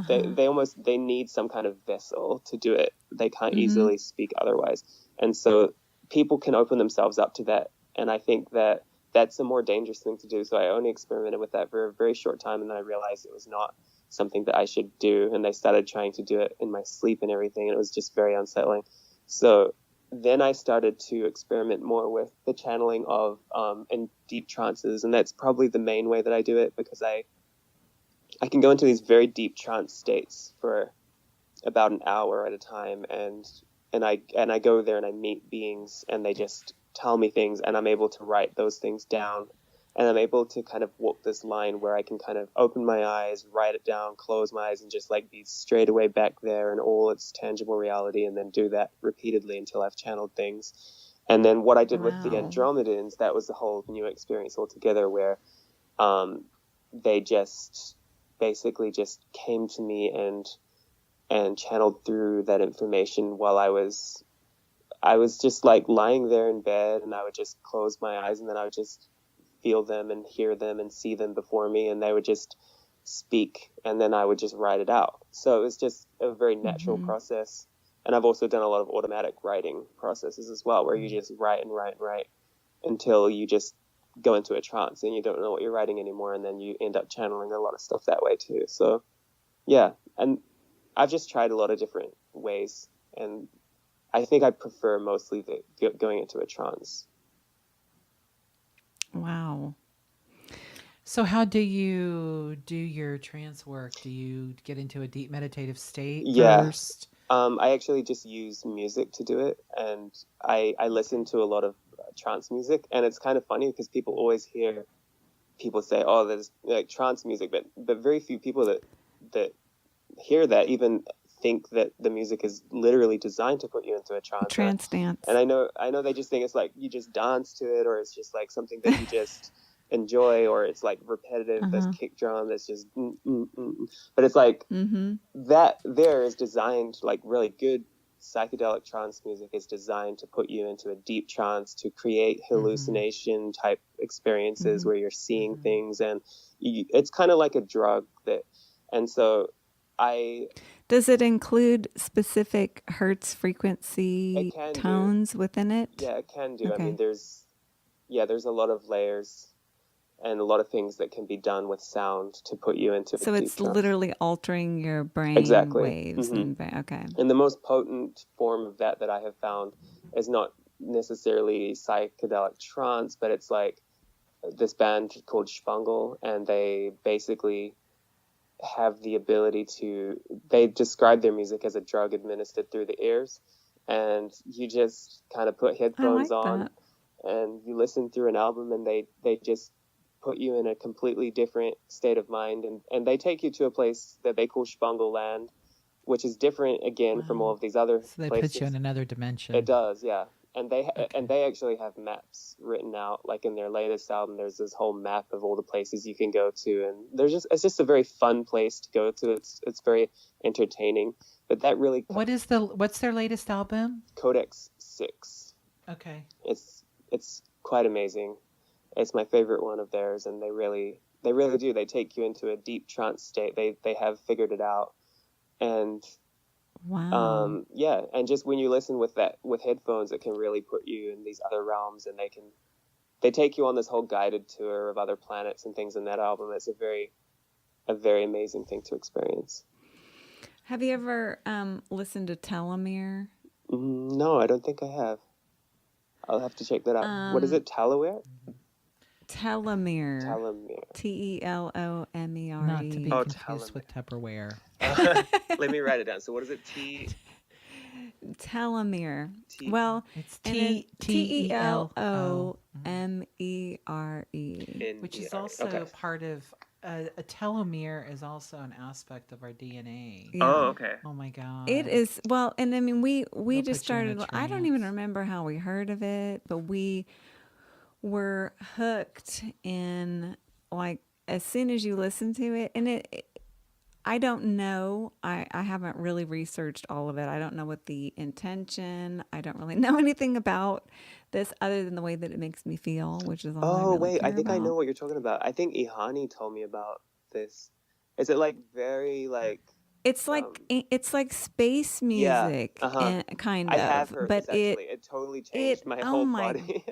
they need some kind of vessel to do it. They can't easily speak otherwise. And so people can open themselves up to that. And I think that that's a more dangerous thing to do. So I only experimented with that for a very short time, and then I realized it was not something that I should do. And I started trying to do it in my sleep and everything, and it was just very unsettling. So then I started to experiment more with the channeling of in deep trances, and that's probably the main way that I do it, because I can go into these very deep trance states for about an hour at a time, and I go there and I meet beings, and they just tell me things, and I'm able to write those things down, and I'm able to kind of walk this line where I can kind of open my eyes, write it down, close my eyes, and just like be straight away back there in all its tangible reality, and then do that repeatedly until I've channeled things. And then what I did with the Wow. Andromedans, that was a whole new experience altogether, where they just basically just came to me and channeled through that information while I was just like lying there in bed, and I would just close my eyes, and then I would just feel them and hear them and see them before me, and they would just speak, and then I would just write it out. So it was just a very natural process. And I've also done a lot of automatic writing processes as well, where you just write and write and write until you just go into a trance and you don't know what you're writing anymore, and then you end up channeling a lot of stuff that way too. So yeah, and I've just tried a lot of different ways, and I think I prefer mostly going into a trance. Wow. So how do you do your trance work? Do you get into a deep meditative state first? I actually just use music to do it, and I listen to a lot of trance music, and it's kind of funny because people always hear people say, "Oh, there's like trance music," but very few people that hear that even think that the music is literally designed to put you into a trance. Trance dance. And I know they just think it's like you just dance to it, or it's just like something that you just enjoy, or it's like repetitive, this kick drum that's just but it's like that there is designed, like really good psychedelic trance music is designed to put you into a deep trance, to create hallucination type experiences where you're seeing things, and it's kind of like a drug that. And so does it include specific hertz frequency tones within it? Yeah, it can do. Okay. I mean, there's a lot of layers and a lot of things that can be done with sound to put you into. So it's literally altering your brain waves. Okay. And the most potent form of that I have found is not necessarily psychedelic trance, but it's like this band called Spangle, and they basically have the ability they describe their music as a drug administered through the ears, and you just kind of put headphones on and you listen through an album, and they just put you in a completely different state of mind, and they take you to a place that they call Spangle Land, which is different again from all of these other places. So they put you in another dimension. It does, yeah. And they actually have maps written out, like in their latest album. There's this whole map of all the places you can go to, and it's just a very fun place to go to. It's very entertaining. But that really what's their latest album? Codex 6. Okay. It's quite amazing. It's my favorite one of theirs, and they really do. They take you into a deep trance state. They have figured it out, and. Wow. Yeah, and just when you listen with headphones, it can really put you in these other realms, and they take you on this whole guided tour of other planets and things in that album. It's a very amazing thing to experience. Have you ever listened to Telomere? No, I don't think I have. I'll have to check that out. What is it? Telomere? Telomere. Telomere. Telomere. Not to be confused with Tupperware. Let me write it down. So what is it? Telomere. Well, it's Telomere. Which is also part of a telomere is also an aspect of our DNA. Yeah. Oh, okay. Oh my God. It is. Well, and I mean, we They'll just put you in a started. I don't even remember how we heard of it, but we were hooked in, like, as soon as you listen to it. And I don't know. I haven't really researched all of it. I don't know what the intention. I don't really know anything about this other than the way that it makes me feel, which is all I really wait, care I think about. I know what you're talking about. I think Ihani told me about this. Is it like very like? It's like space music, kind of. I have heard but this, actually. It totally changed my whole body.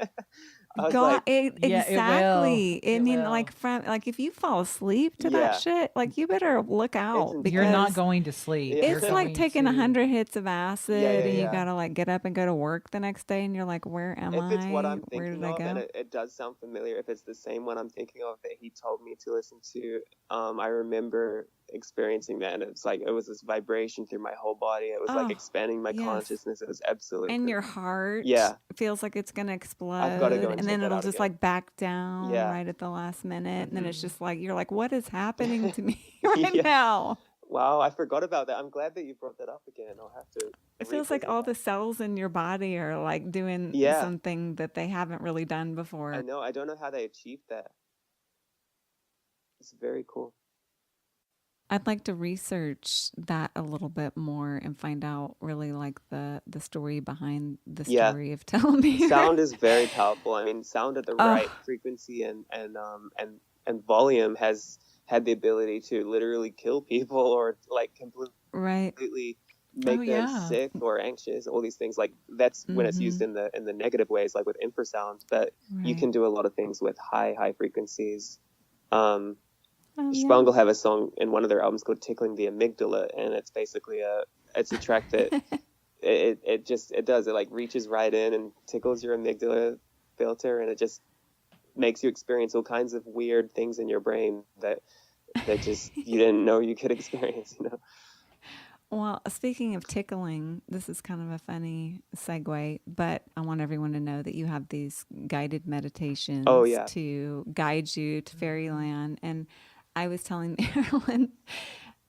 I was God, like, Yeah, it will. exactly. I It mean, will. like if you fall asleep to that yeah, shit, like you better look it's out You're not because intense. going to sleep. Yeah. You're it's like going taking to. 100 hits of Yeah, acid yeah, and you yeah. gotta like get up and go to work the next day and you're like, where am If it's what I? I'm Where did thinking I of, and go? it does sound familiar, if it's the same one I'm thinking of that he told me to listen to, I remember experiencing that, and it's like it was this vibration through my whole body. It was like Oh, expanding my yes. consciousness. It was absolutely And your heart yeah. feels like it's gonna I've got to go explode, and and check then that it'll out just again. like back down Yeah. right at the last minute, and then it's Mhm. just like you're like, what is happening to me right Yeah. now? Wow, I forgot about that. I'm glad that you brought that up again. I'll have to It feels like revisit all that. the cells in your body are like doing Yeah, something that they haven't really done I before. know. I don't know how they achieved that. It's very cool. I'd like to research that a little bit more and find out really like the story behind the Yeah, story of telomere. sound is very powerful. I mean, sound at the right Oh, frequency and volume has had the ability to literally kill people or like right. completely Oh make them yeah. sick or anxious. All these things, like that's when it's used Mm-hmm. in the negative ways, like with infrasound. But you Right. can do a lot of things with high frequencies. Um, Oh yeah. Spangle have a song in one of their albums called "Tickling the Amygdala," and it's basically it's a track that it does it like reaches right in and tickles your amygdala filter, and it just makes you experience all kinds of weird things in your brain that just you didn't know you could experience. You know? Well, speaking of tickling, this is kind of a funny segue, but I want everyone to know that you have these guided Oh meditations yeah. to guide you to Fairyland. And I was telling Marilyn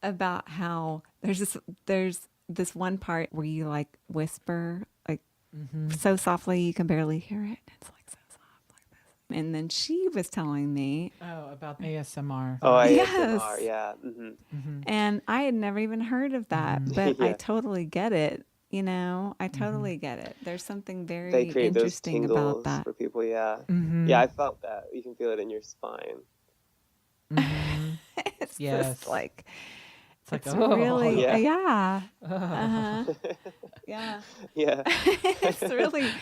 about how there's this one part where you like whisper like Mm-hmm. so softly you can barely hear it. It's like so soft like this. And then she was telling me, Oh, about ASMR. Oh, ASMR. yes. Yeah. Hmm. Mm-hmm. And I had never even heard of that, Mm-hmm. but I Yeah. totally get it. You know, I Mm-hmm. totally get it. There's something They very create those interesting about tingles that. for people. Yeah. Mm-hmm. Yeah, I felt that. You can feel it in your spine. Mm-hmm. It's just Yes. like, It's like, it's really, oh. Yeah. yeah. Oh. Uh-huh. Yeah. Yeah. It's really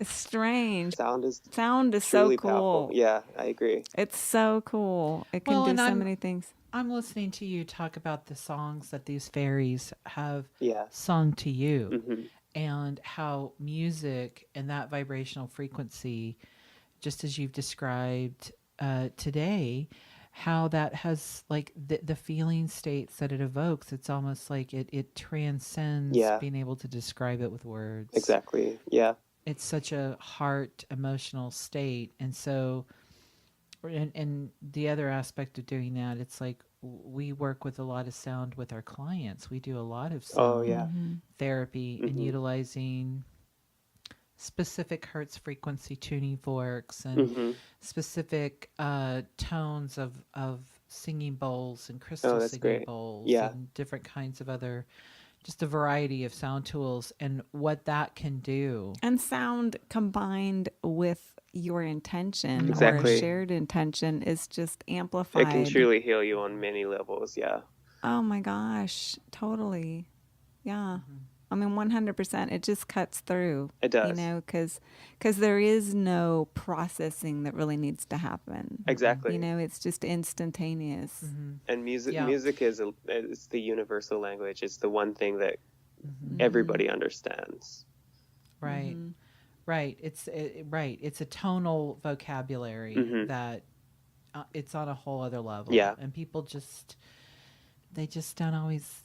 strange. Sound is Sound is so truly powerful. cool. Yeah, I agree. It's so cool. It can Well, do and so many things. I'm listening to you talk about the songs that these fairies have Yeah. sung to you Hmm. and how music and that vibrational frequency, just as you've described today, how that has like the feeling states that it evokes. It's almost like it transcends Yeah, being able to describe it with words. exactly. Yeah. It's such a heart emotional state. And so, and the other aspect of doing that, it's like we work with a lot of sound with our clients. We do a lot of Oh, sound yeah. Hmm. therapy and Hmm. utilizing specific hertz frequency tuning forks and Hmm. specific tones of singing bowls and crystal Oh, that's singing great. bowls Yeah. and different kinds of other, just a variety of sound tools and what that can do. And sound combined with your intention or a Exactly. shared intention is just It can amplified. truly heal you on many levels. Yeah. Oh my gosh, totally. Yeah. Mhm. I mean, 100%. It just cuts through, It you does. know, because there is no processing that really needs to happen. Exactly. You know, it's just instantaneous. Mm-hmm. And music Yeah. music is the universal language. It's the one thing that Mm-hmm. everybody understands. Right. Mhm. Right. Right. It's a tonal vocabulary Hmm. that it's on a whole other level. Yeah. And people they just don't always,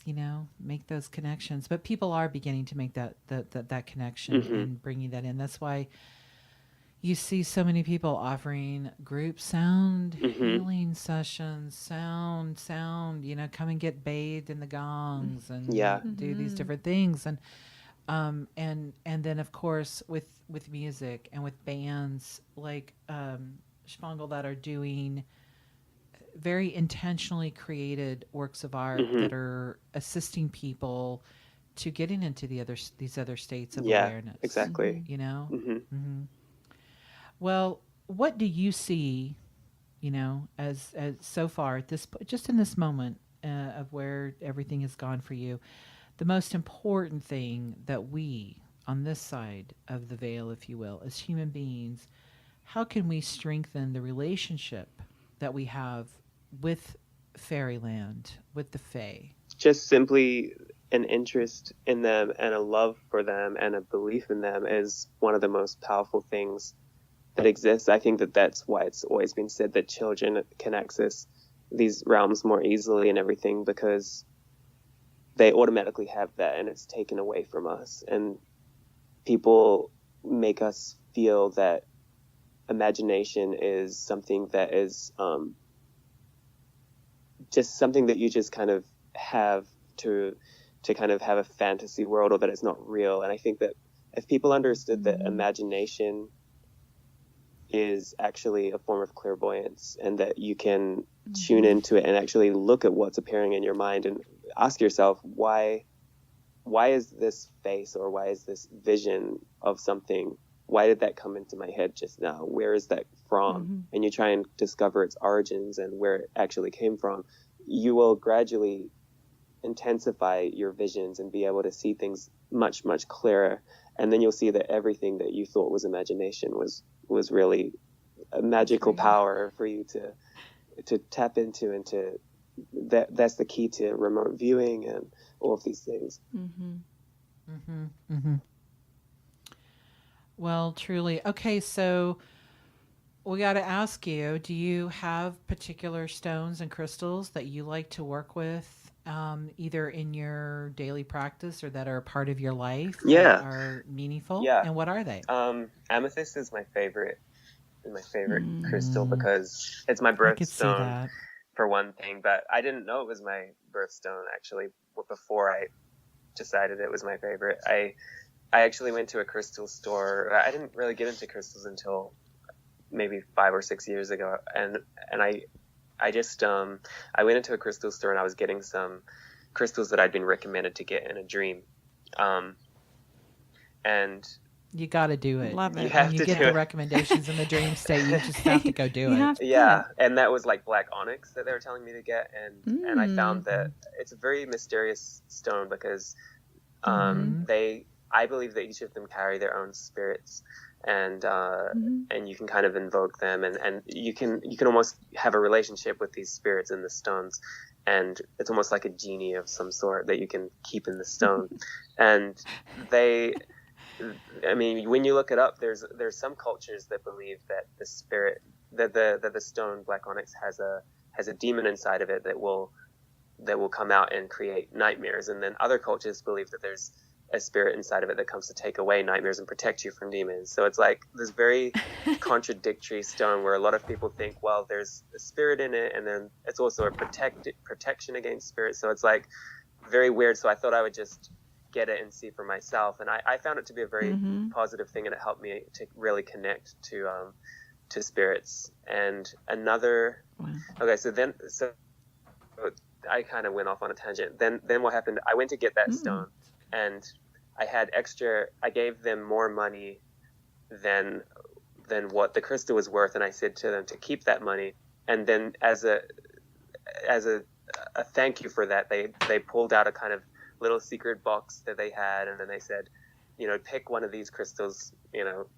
make those connections. But people are beginning to make that connection Hmm. and bringing that in. That's why you see so many people offering group sound Hmm. healing sessions, sound, come and get bathed in the gongs and Yeah. do these Mhm. different things. And then of course with music and with bands like Spangle that are doing very intentionally created works of art Hmm. that are assisting people to getting into these other states of Yeah. awareness. Exactly. You know. Hmm. Hmm. Well, what do you see? As so far at just in this moment of where everything has gone for you, the most important thing that we on this side of the veil, if you will, as human beings, how can we strengthen the relationship that we have with Fairyland, with the Fae? Just simply an interest in them and a love for them and a belief in them is one of the most powerful things that exists. I think that that's why it's always been said that children can access these realms more easily and everything, because they automatically have that and it's taken away from us. And people make us feel that imagination is something that is just something that you just kind of have to kind of have a fantasy world, or that it's not real. And I think that if people understood that imagination is actually a form of clairvoyance, and that you can tune into it and actually look at what's appearing in your mind and ask yourself, why is this face, or why is this vision of something, why did that come into my head just now? Where is that from? And you try and discover its origins and where it actually came from. You will gradually intensify your visions and be able to see things much, much clearer. And then you'll see that everything that you thought was imagination was really a magical power for you to tap into, and that's the key to remote viewing and all of these things. Well, truly. Okay, so we got to ask you, do you have particular stones and crystals that you like to work with, either in your daily practice or that are part of your life that are meaningful? Yeah. And what are they? Amethyst is my favorite crystal, because it's my birthstone for one thing, but I didn't know it was my birthstone actually before I decided it was my favorite. I actually went to a crystal store. I didn't really get into crystals until maybe 5 or 6 years ago, and I just I went into a crystal store and I was getting some crystals that I'd been recommended to get in a dream, and you got to do it. Love it. You have when to you get do the it. recommendations in the dream state, you just have to go do it. Yeah, and that was like black onyx that they were telling me to get, and I found that it's a very mysterious stone, because I believe that each of them carry their own spirits, and you can kind of invoke them, and you can almost have a relationship with these spirits in the stones, and it's almost like a genie of some sort that you can keep in the stone. And I mean, when you look it up, there's some cultures that believe that the spirit, that the stone black onyx has a demon inside of it that will come out and create nightmares, and then other cultures believe that there's a spirit inside of it that comes to take away nightmares and protect you from demons. So it's like this very contradictory stone where a lot of people think, well, there's a spirit in it, and then it's also a protection against spirits. So it's like very weird. So I thought I would just get it and see for myself, and I found it to be a very positive thing, and it helped me to really connect to spirits. And another so I kind of went off on a tangent. Then what happened, I went to get that stone, and I gave them more money than what the crystal was worth, and I said to them to keep that money, and then as a thank you for that, they pulled out a kind of little secret box that they had, and then they said, pick one of these crystals,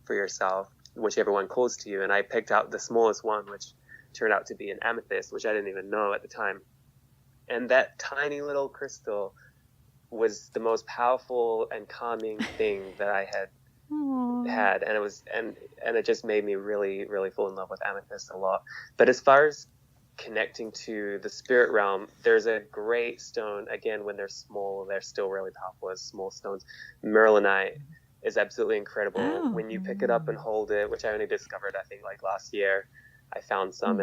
for yourself, whichever one calls to you. And I picked out the smallest one, which turned out to be an amethyst, which I didn't even know at the time. And that tiny little crystal was the most powerful and calming thing that I had, and it was and it just made me really, really fall in love with amethyst a lot. But as far as connecting to the spirit realm, there's a great stone, again, when they're small, they're still really powerful as small stones. Merlinite is absolutely incredible. When you pick it up and hold it, which I only discovered, I think, like last year, I found some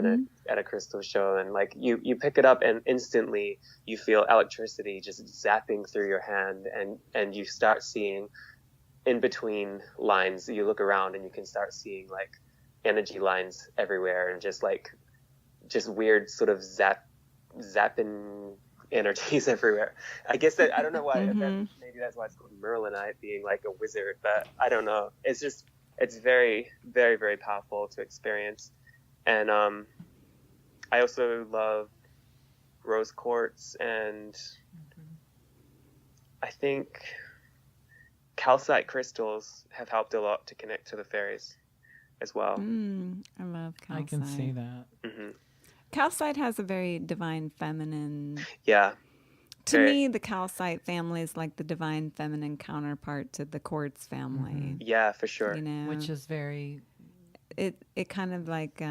at a crystal show, and like you pick it up and instantly you feel electricity just zapping through your hand, and you start seeing in between lines. You look around and you can start seeing like energy lines everywhere, and just weird sort of zapping energies everywhere. I guess that, I don't know why, maybe that's why it's called Merlinite, being like a wizard, but I don't know. It's very, very, very powerful to experience. And I also love rose quartz, and I think calcite crystals have helped a lot to connect to the fairies. as well. I love calcite. I can see that. Calcite has a very divine feminine. Yeah. To me, the calcite family is like the divine feminine counterpart to the quartz family. Yeah, for sure. You know, Which is very. it kind of like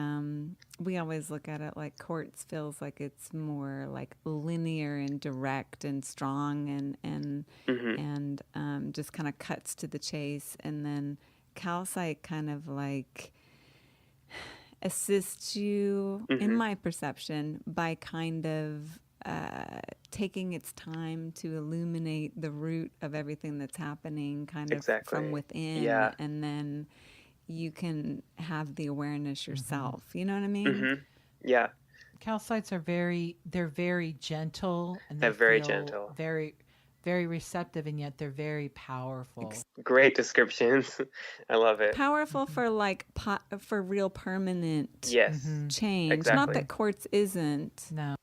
we always look at it like quartz feels like it's more like linear and direct and strong and just kind of cuts to the chase, and then calcite kind of like assists you, in my perception, by kind of taking its time to illuminate the root of everything that's happening kind of from within, and then you can have the awareness yourself. You know what I mean? Yeah. Calcites are they're very gentle, and They're very gentle. Very, very receptive, and yet they're very powerful. Great descriptions. I love it. Powerful for like for real permanent change. Exactly. Not that quartz isn't. No.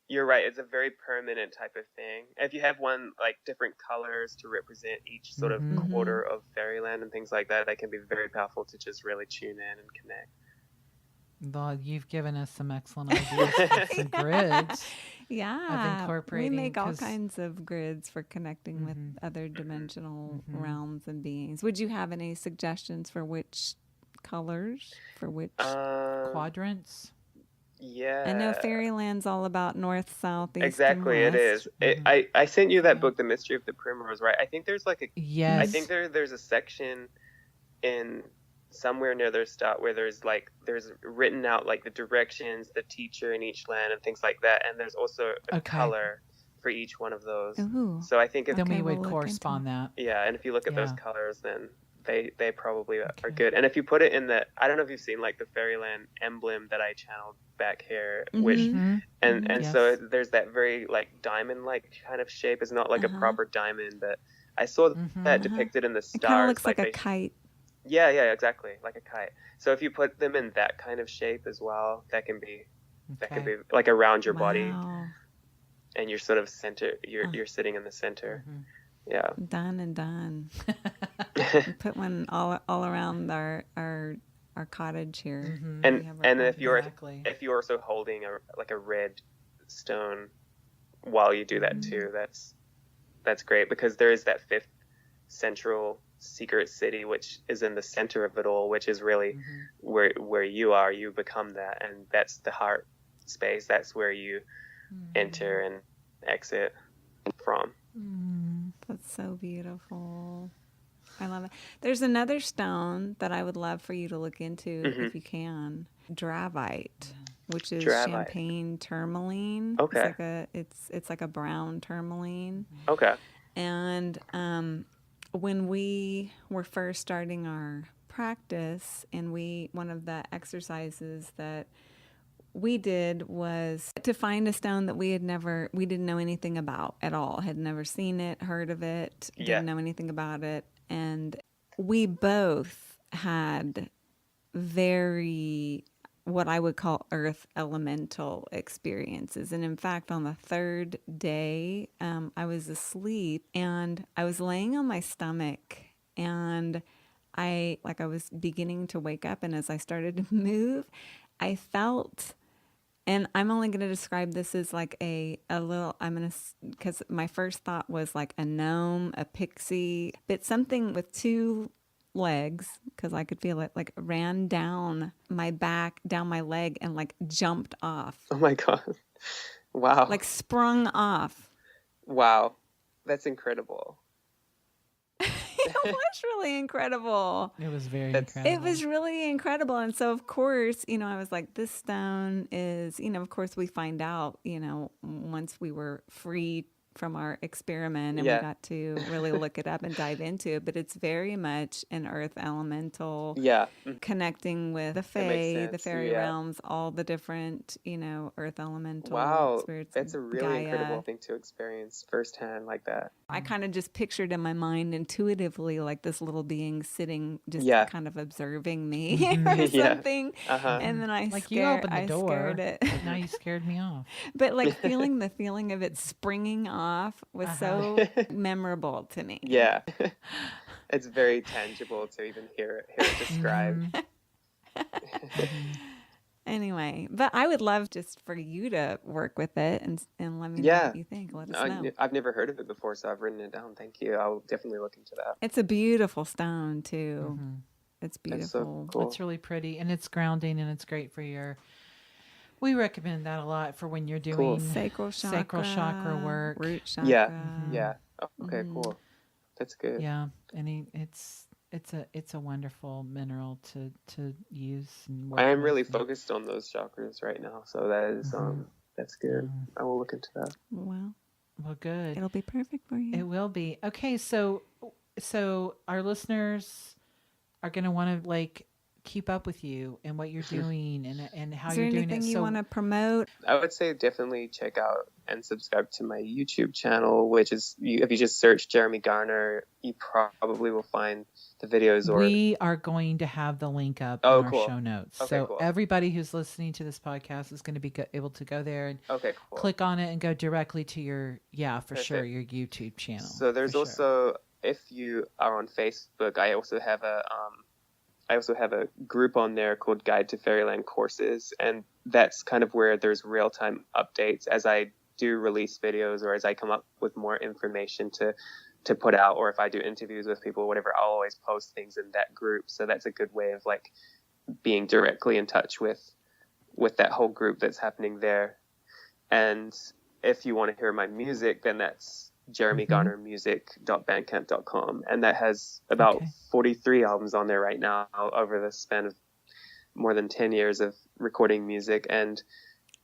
You're right. It's a very permanent type of thing. If you have one, like different colors to represent each sort of quarter of Faeryland and things like that, that can be very powerful to just really tune in and connect. Well, you've given us some excellent ideas for some grids. Yeah, of incorporating, we make all kinds of grids for connecting with other dimensional realms and beings. Would you have any suggestions for which colors, for which quadrants? Yeah, I know Faeryland's all about north, south, east, exactly. and west. It is. I sent you that book, The Mystery of the Primrose, right? I think there's like a yes. I think there's a section in somewhere near their start where there's written out like the directions, the teacher in each land, and things like that. And there's also a color for each one of those. Ooh. So I think then we would correspond that. Yeah, and if you look at those colors, then they probably are good. And if you put it in I don't know if you've seen like the Faeryland emblem that I channeled back here, which and so there's that very like diamond like kind of shape. It's not like a proper diamond, but I saw that depicted in the stars. It kind of looks like a kite. Yeah, exactly, like a kite. So if you put them in that kind of shape as well, that can be like around your body, and you're sort of center. You're sitting in the center. Yeah. Done. Put one all around our cottage here. And if you're also holding a red stone while you do that too, that's great, because there is that fifth central secret city which is in the center of it all, which is really where you are. You become that, and that's the heart space. That's where you enter and exit from. That's so beautiful. I love it. There's another stone that I would love for you to look into if you can. Dravite, which is champagne tourmaline. Okay. It's like a brown tourmaline. Okay. And when we were first starting our practice, and one of the exercises that we did was to find a stone that we didn't know anything about at all, had never seen it, heard of it, didn't know anything about it. And we both had very, what I would call earth elemental experiences. And in fact, on the third day, I was asleep and I was laying on my stomach, and I was beginning to wake up. And as I started to move, I felt, and I'm only going to describe this as like because my first thought was like a gnome, a pixie, but something with two legs, because I could feel it, like ran down my back, down my leg, and like jumped off. Oh my God. Wow. Like sprung off. Wow. That's incredible. It was really incredible. It was very incredible. It was really incredible. And so, of course, I was like, this stone is, of course, we find out, once we were free from our experiment and we got to really look it up and dive into it. But it's very much an earth elemental, connecting with the Fae, the Faery Realms, all the different, earth elemental spirits. That's a really incredible thing to experience firsthand like that. I kind of just pictured in my mind intuitively like this little being sitting just kind of observing me or something. And then I you opened the door, scared it. But now you scared me off. But like feeling the feeling of it springing off was so memorable to me. Yeah. It's very tangible to even hear it described. Anyway, but I would love just for you to work with it and let me know Yeah. what you think. Let us know. I've never heard of it before, so I've written it down. Thank you. I'll definitely look into that. It's a beautiful stone too. It's That's so beautiful. cool. It's really pretty, and it's grounding, and it's great for we recommend that a lot for when you're doing Sacral chakra work. root chakra. Yeah. Yeah. Okay, cool. That's good. Yeah, and it's a wonderful mineral to use and work I am with. really focused on those chakras right now, so that is that's good. I will look into that. Well, good. it'll be perfect for you. It will be. Okay, so our listeners are going to want to like keep up with you and what you're doing and how Is there you're doing anything it. you want to promote? I would say definitely check out and subscribe to my YouTube channel, which is if you just search Jeremy Garner, you probably will find the videos. Or we are going to have the link up in our show notes. Okay, so cool. everybody who's listening to this podcast is going to be able to go there and click on it and go directly to your sure, your YouTube channel. So there's also, if you are on Facebook, I also have a group on there called Guide to Faeryland Courses, and that's kind of where there's real-time updates as I do release videos or as I come up with more information to put out, or if I do interviews with people, whatever, I'll always post things in that group. So that's a good way of like being directly in touch with that whole group that's happening there. And if you want to hear my music, then that's jeremygarnermusic.bandcamp.com, and that has about 43 albums on there right now over the span of more than 10 years of recording music. And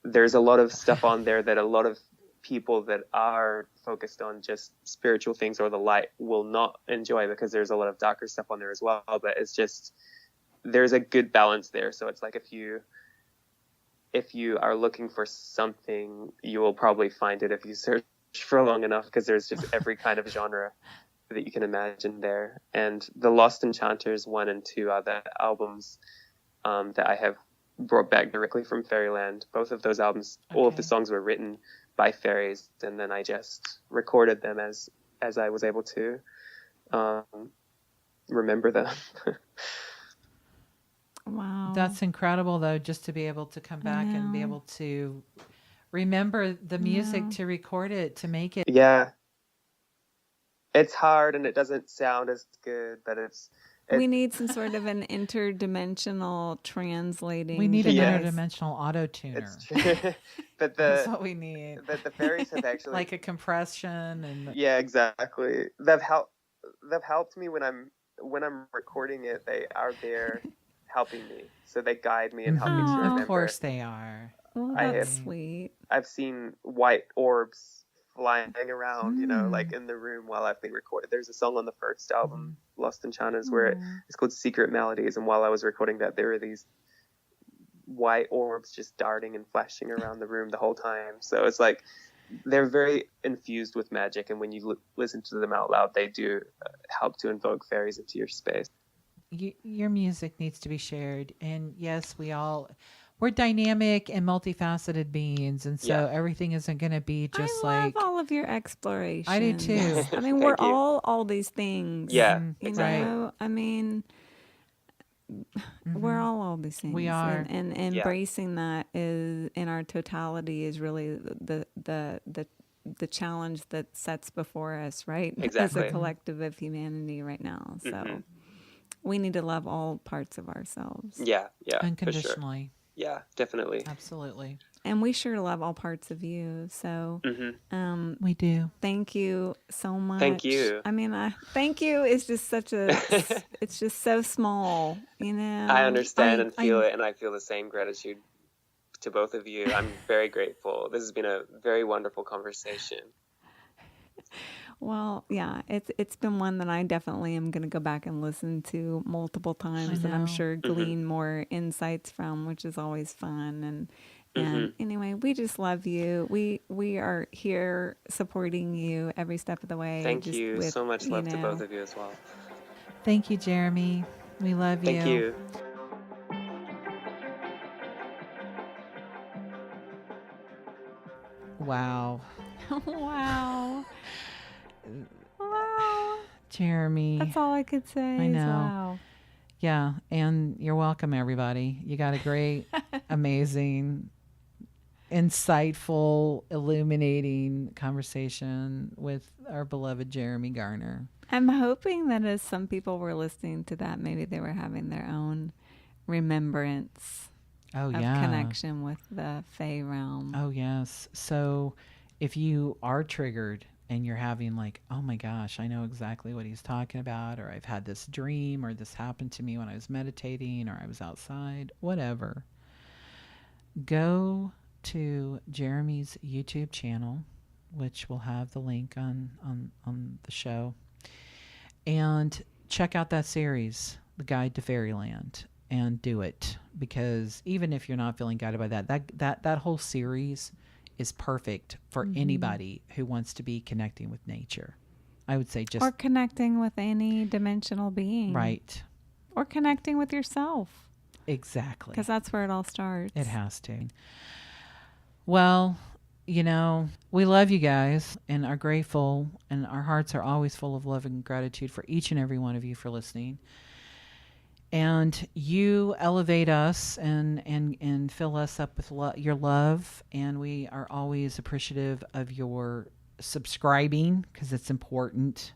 there's a lot of stuff on there that a lot of people that are focused on just spiritual things or the light will not enjoy, because there's a lot of darker stuff on there as well. But it's just, there's a good balance there. So it's like if you are looking for something, you will probably find it if you search for long enough, because there's just every kind of genre that you can imagine there. And the Lost Enchanters 1 and 2 are the albums that I have brought back directly from Faeryland. Both of those albums, all of the songs were written by fairies, and then I just recorded them as I was able to remember them. Wow. That's incredible, though, just to be able to come back and be able to remember the music, to record it, to make it. Yeah. It's hard and it doesn't sound as good, but we need some sort of an interdimensional translating. We need an interdimensional auto tuner. It's true. But that's what we need. But the fairies have actually like a compression and yeah, exactly. They've helped me when I'm recording it. They are there helping me, so they guide me and help me to remember. Of course they are. Well, that's sweet. I've seen white orbs flying around, like in the room while I've been recording. There's a song on the first album, Lost Enchanters, where it's called Secret Melodies, and while I was recording that, there were these white orbs just darting and flashing around the room the whole time. So it's like they're very infused with magic, and when you listen to them out loud, they do help to invoke fairies into your space. Your music needs to be shared, and yes, we're dynamic and multifaceted beings, and so everything isn't going to be just I love all of your exploration. I do too. I mean, we're all these things. Yeah, you exactly. know? I mean, we're all these things. We are, and embracing that is in our totality is really the challenge that sets before us, right? Exactly. As a collective of humanity right now. So we need to love all parts of ourselves. Yeah, unconditionally. For sure. Yeah, definitely. Absolutely. And we sure love all parts of you. So we do. Thank you so much. Thank you. I mean, thank you is just such it's just so small, I understand and feel it, and I feel the same gratitude to both of you. I'm very grateful. This has been a very wonderful conversation. Well, yeah, it's been one that I definitely am going to go back and listen to multiple times, and I'm sure glean more insights from, which is always fun. And anyway, we just love you. We are here supporting you every step of the way. Thank you. So much love to both of you as well. Thank you, Jeremy. We love you. Thank you. Wow. Wow. Jeremy. That's all I could say. I know. Wow. Yeah, and you're welcome, everybody. You got a great, amazing, insightful, illuminating conversation with our beloved Jeremy Garner. I'm hoping that as some people were listening to that, maybe they were having their own remembrance Oh, of yeah. connection with the Faery Realm. Oh, yes. So if you are triggered and you're having like, oh my gosh, I know exactly what he's talking about, or I've had this dream, or this happened to me when I was meditating, or I was outside, whatever, go to Jeremy's YouTube channel, which will have the link on the show, and check out that series, The Guide to Faeryland, and do it. Because even if you're not feeling guided by that whole series is perfect for anybody who wants to be connecting with nature. I would say just... Or connecting with any dimensional being. Right. Or connecting with yourself. Exactly. Because that's where it all starts. It has to. Well, you know, we love you guys and are grateful, and our hearts are always full of love and gratitude for each and every one of you for listening. And you elevate us and fill us up with your love, and we are always appreciative of your subscribing, because it's important.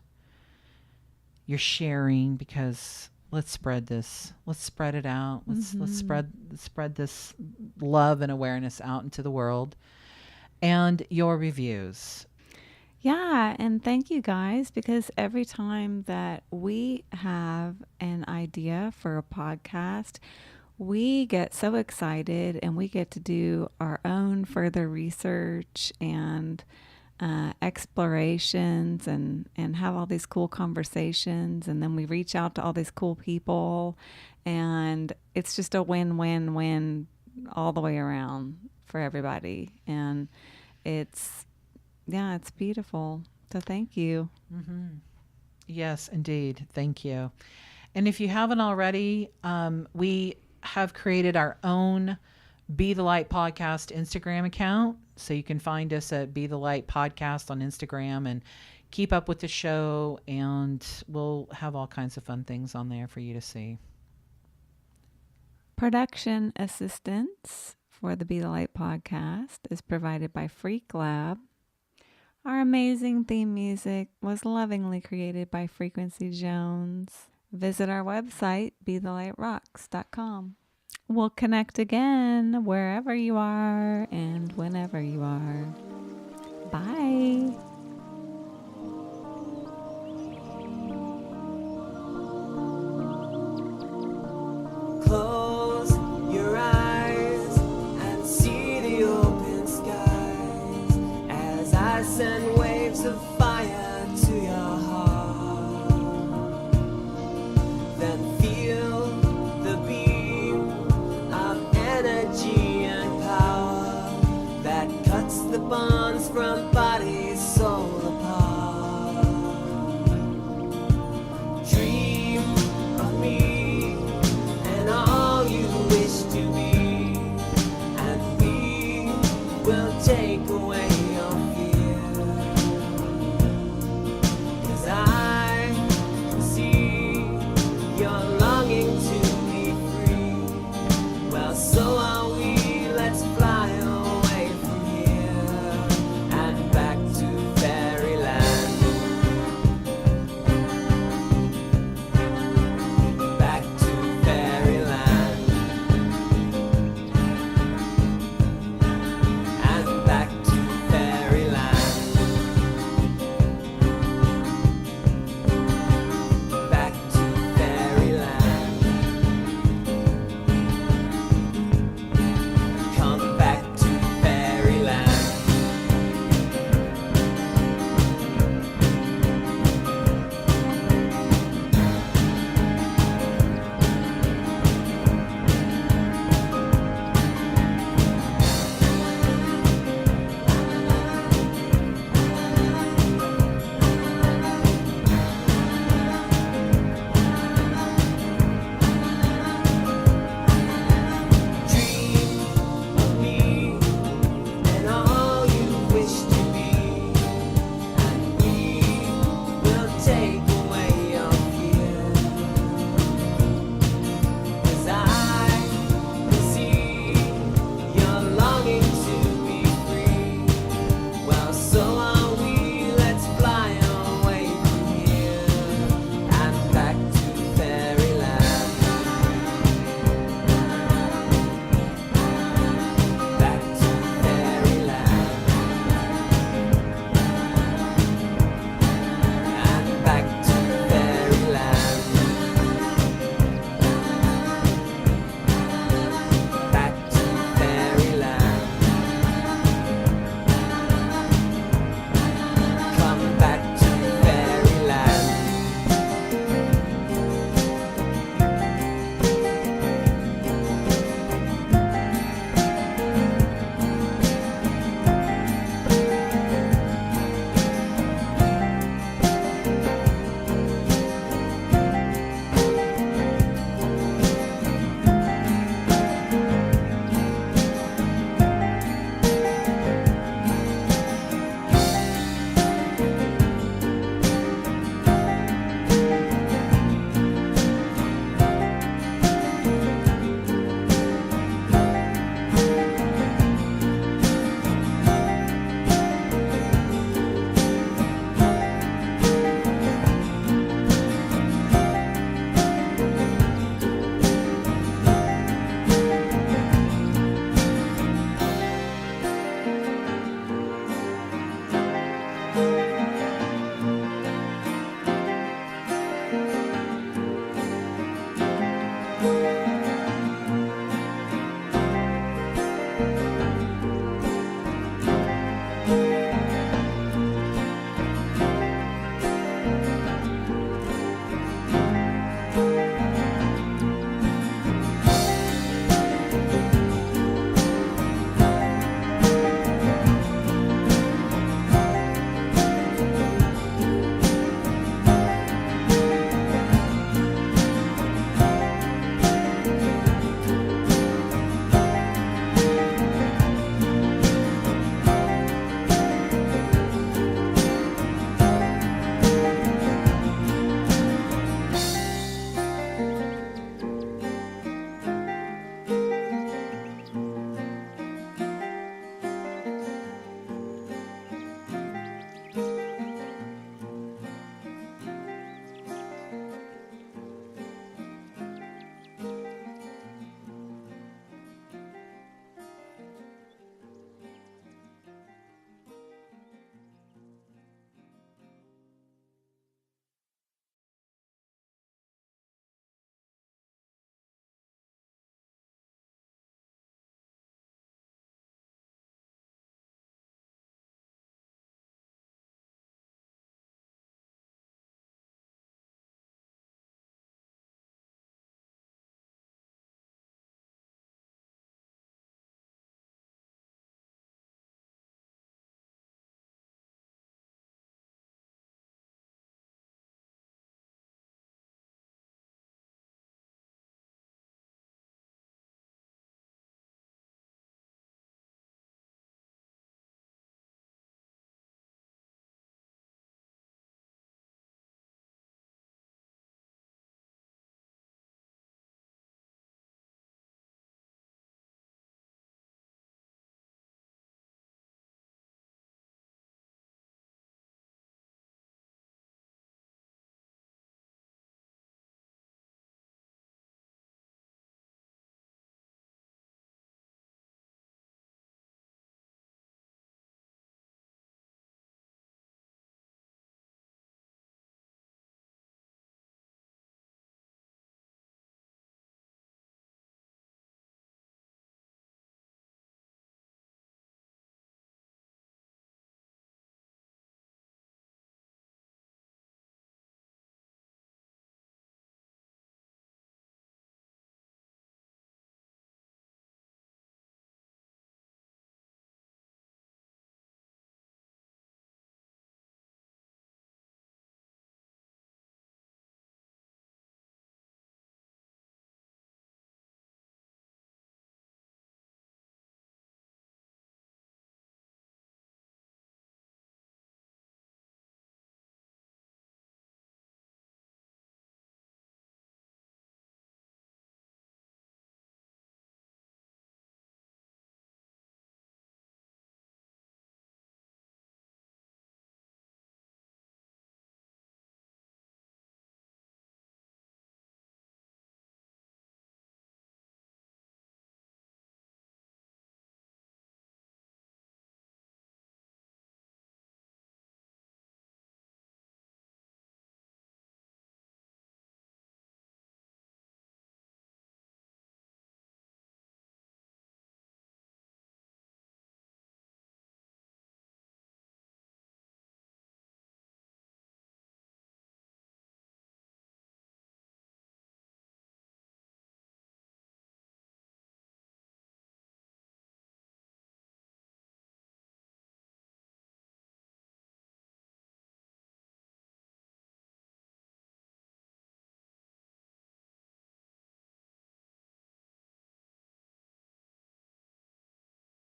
You're sharing, because let's spread this. Let's spread it out. Let's spread this love and awareness out into the world. And your reviews. Yeah, and thank you guys, because every time that we have an idea for a podcast, we get so excited and we get to do our own further research and explorations and have all these cool conversations. And then we reach out to all these cool people, and it's just a win-win-win all the way around for everybody. And it's beautiful. So thank you. Yes, indeed. Thank you. And if you haven't already, we have created our own Be the Light Podcast Instagram account. So you can find us at Be the Light Podcast on Instagram and keep up with the show. And we'll have all kinds of fun things on there for you to see. Production assistance for the Be the Light podcast is provided by Freak Lab. Our amazing theme music was lovingly created by Frequency Jones. Visit our website, BeTheLightRocks.com. We'll connect again wherever you are and whenever you are. Bye.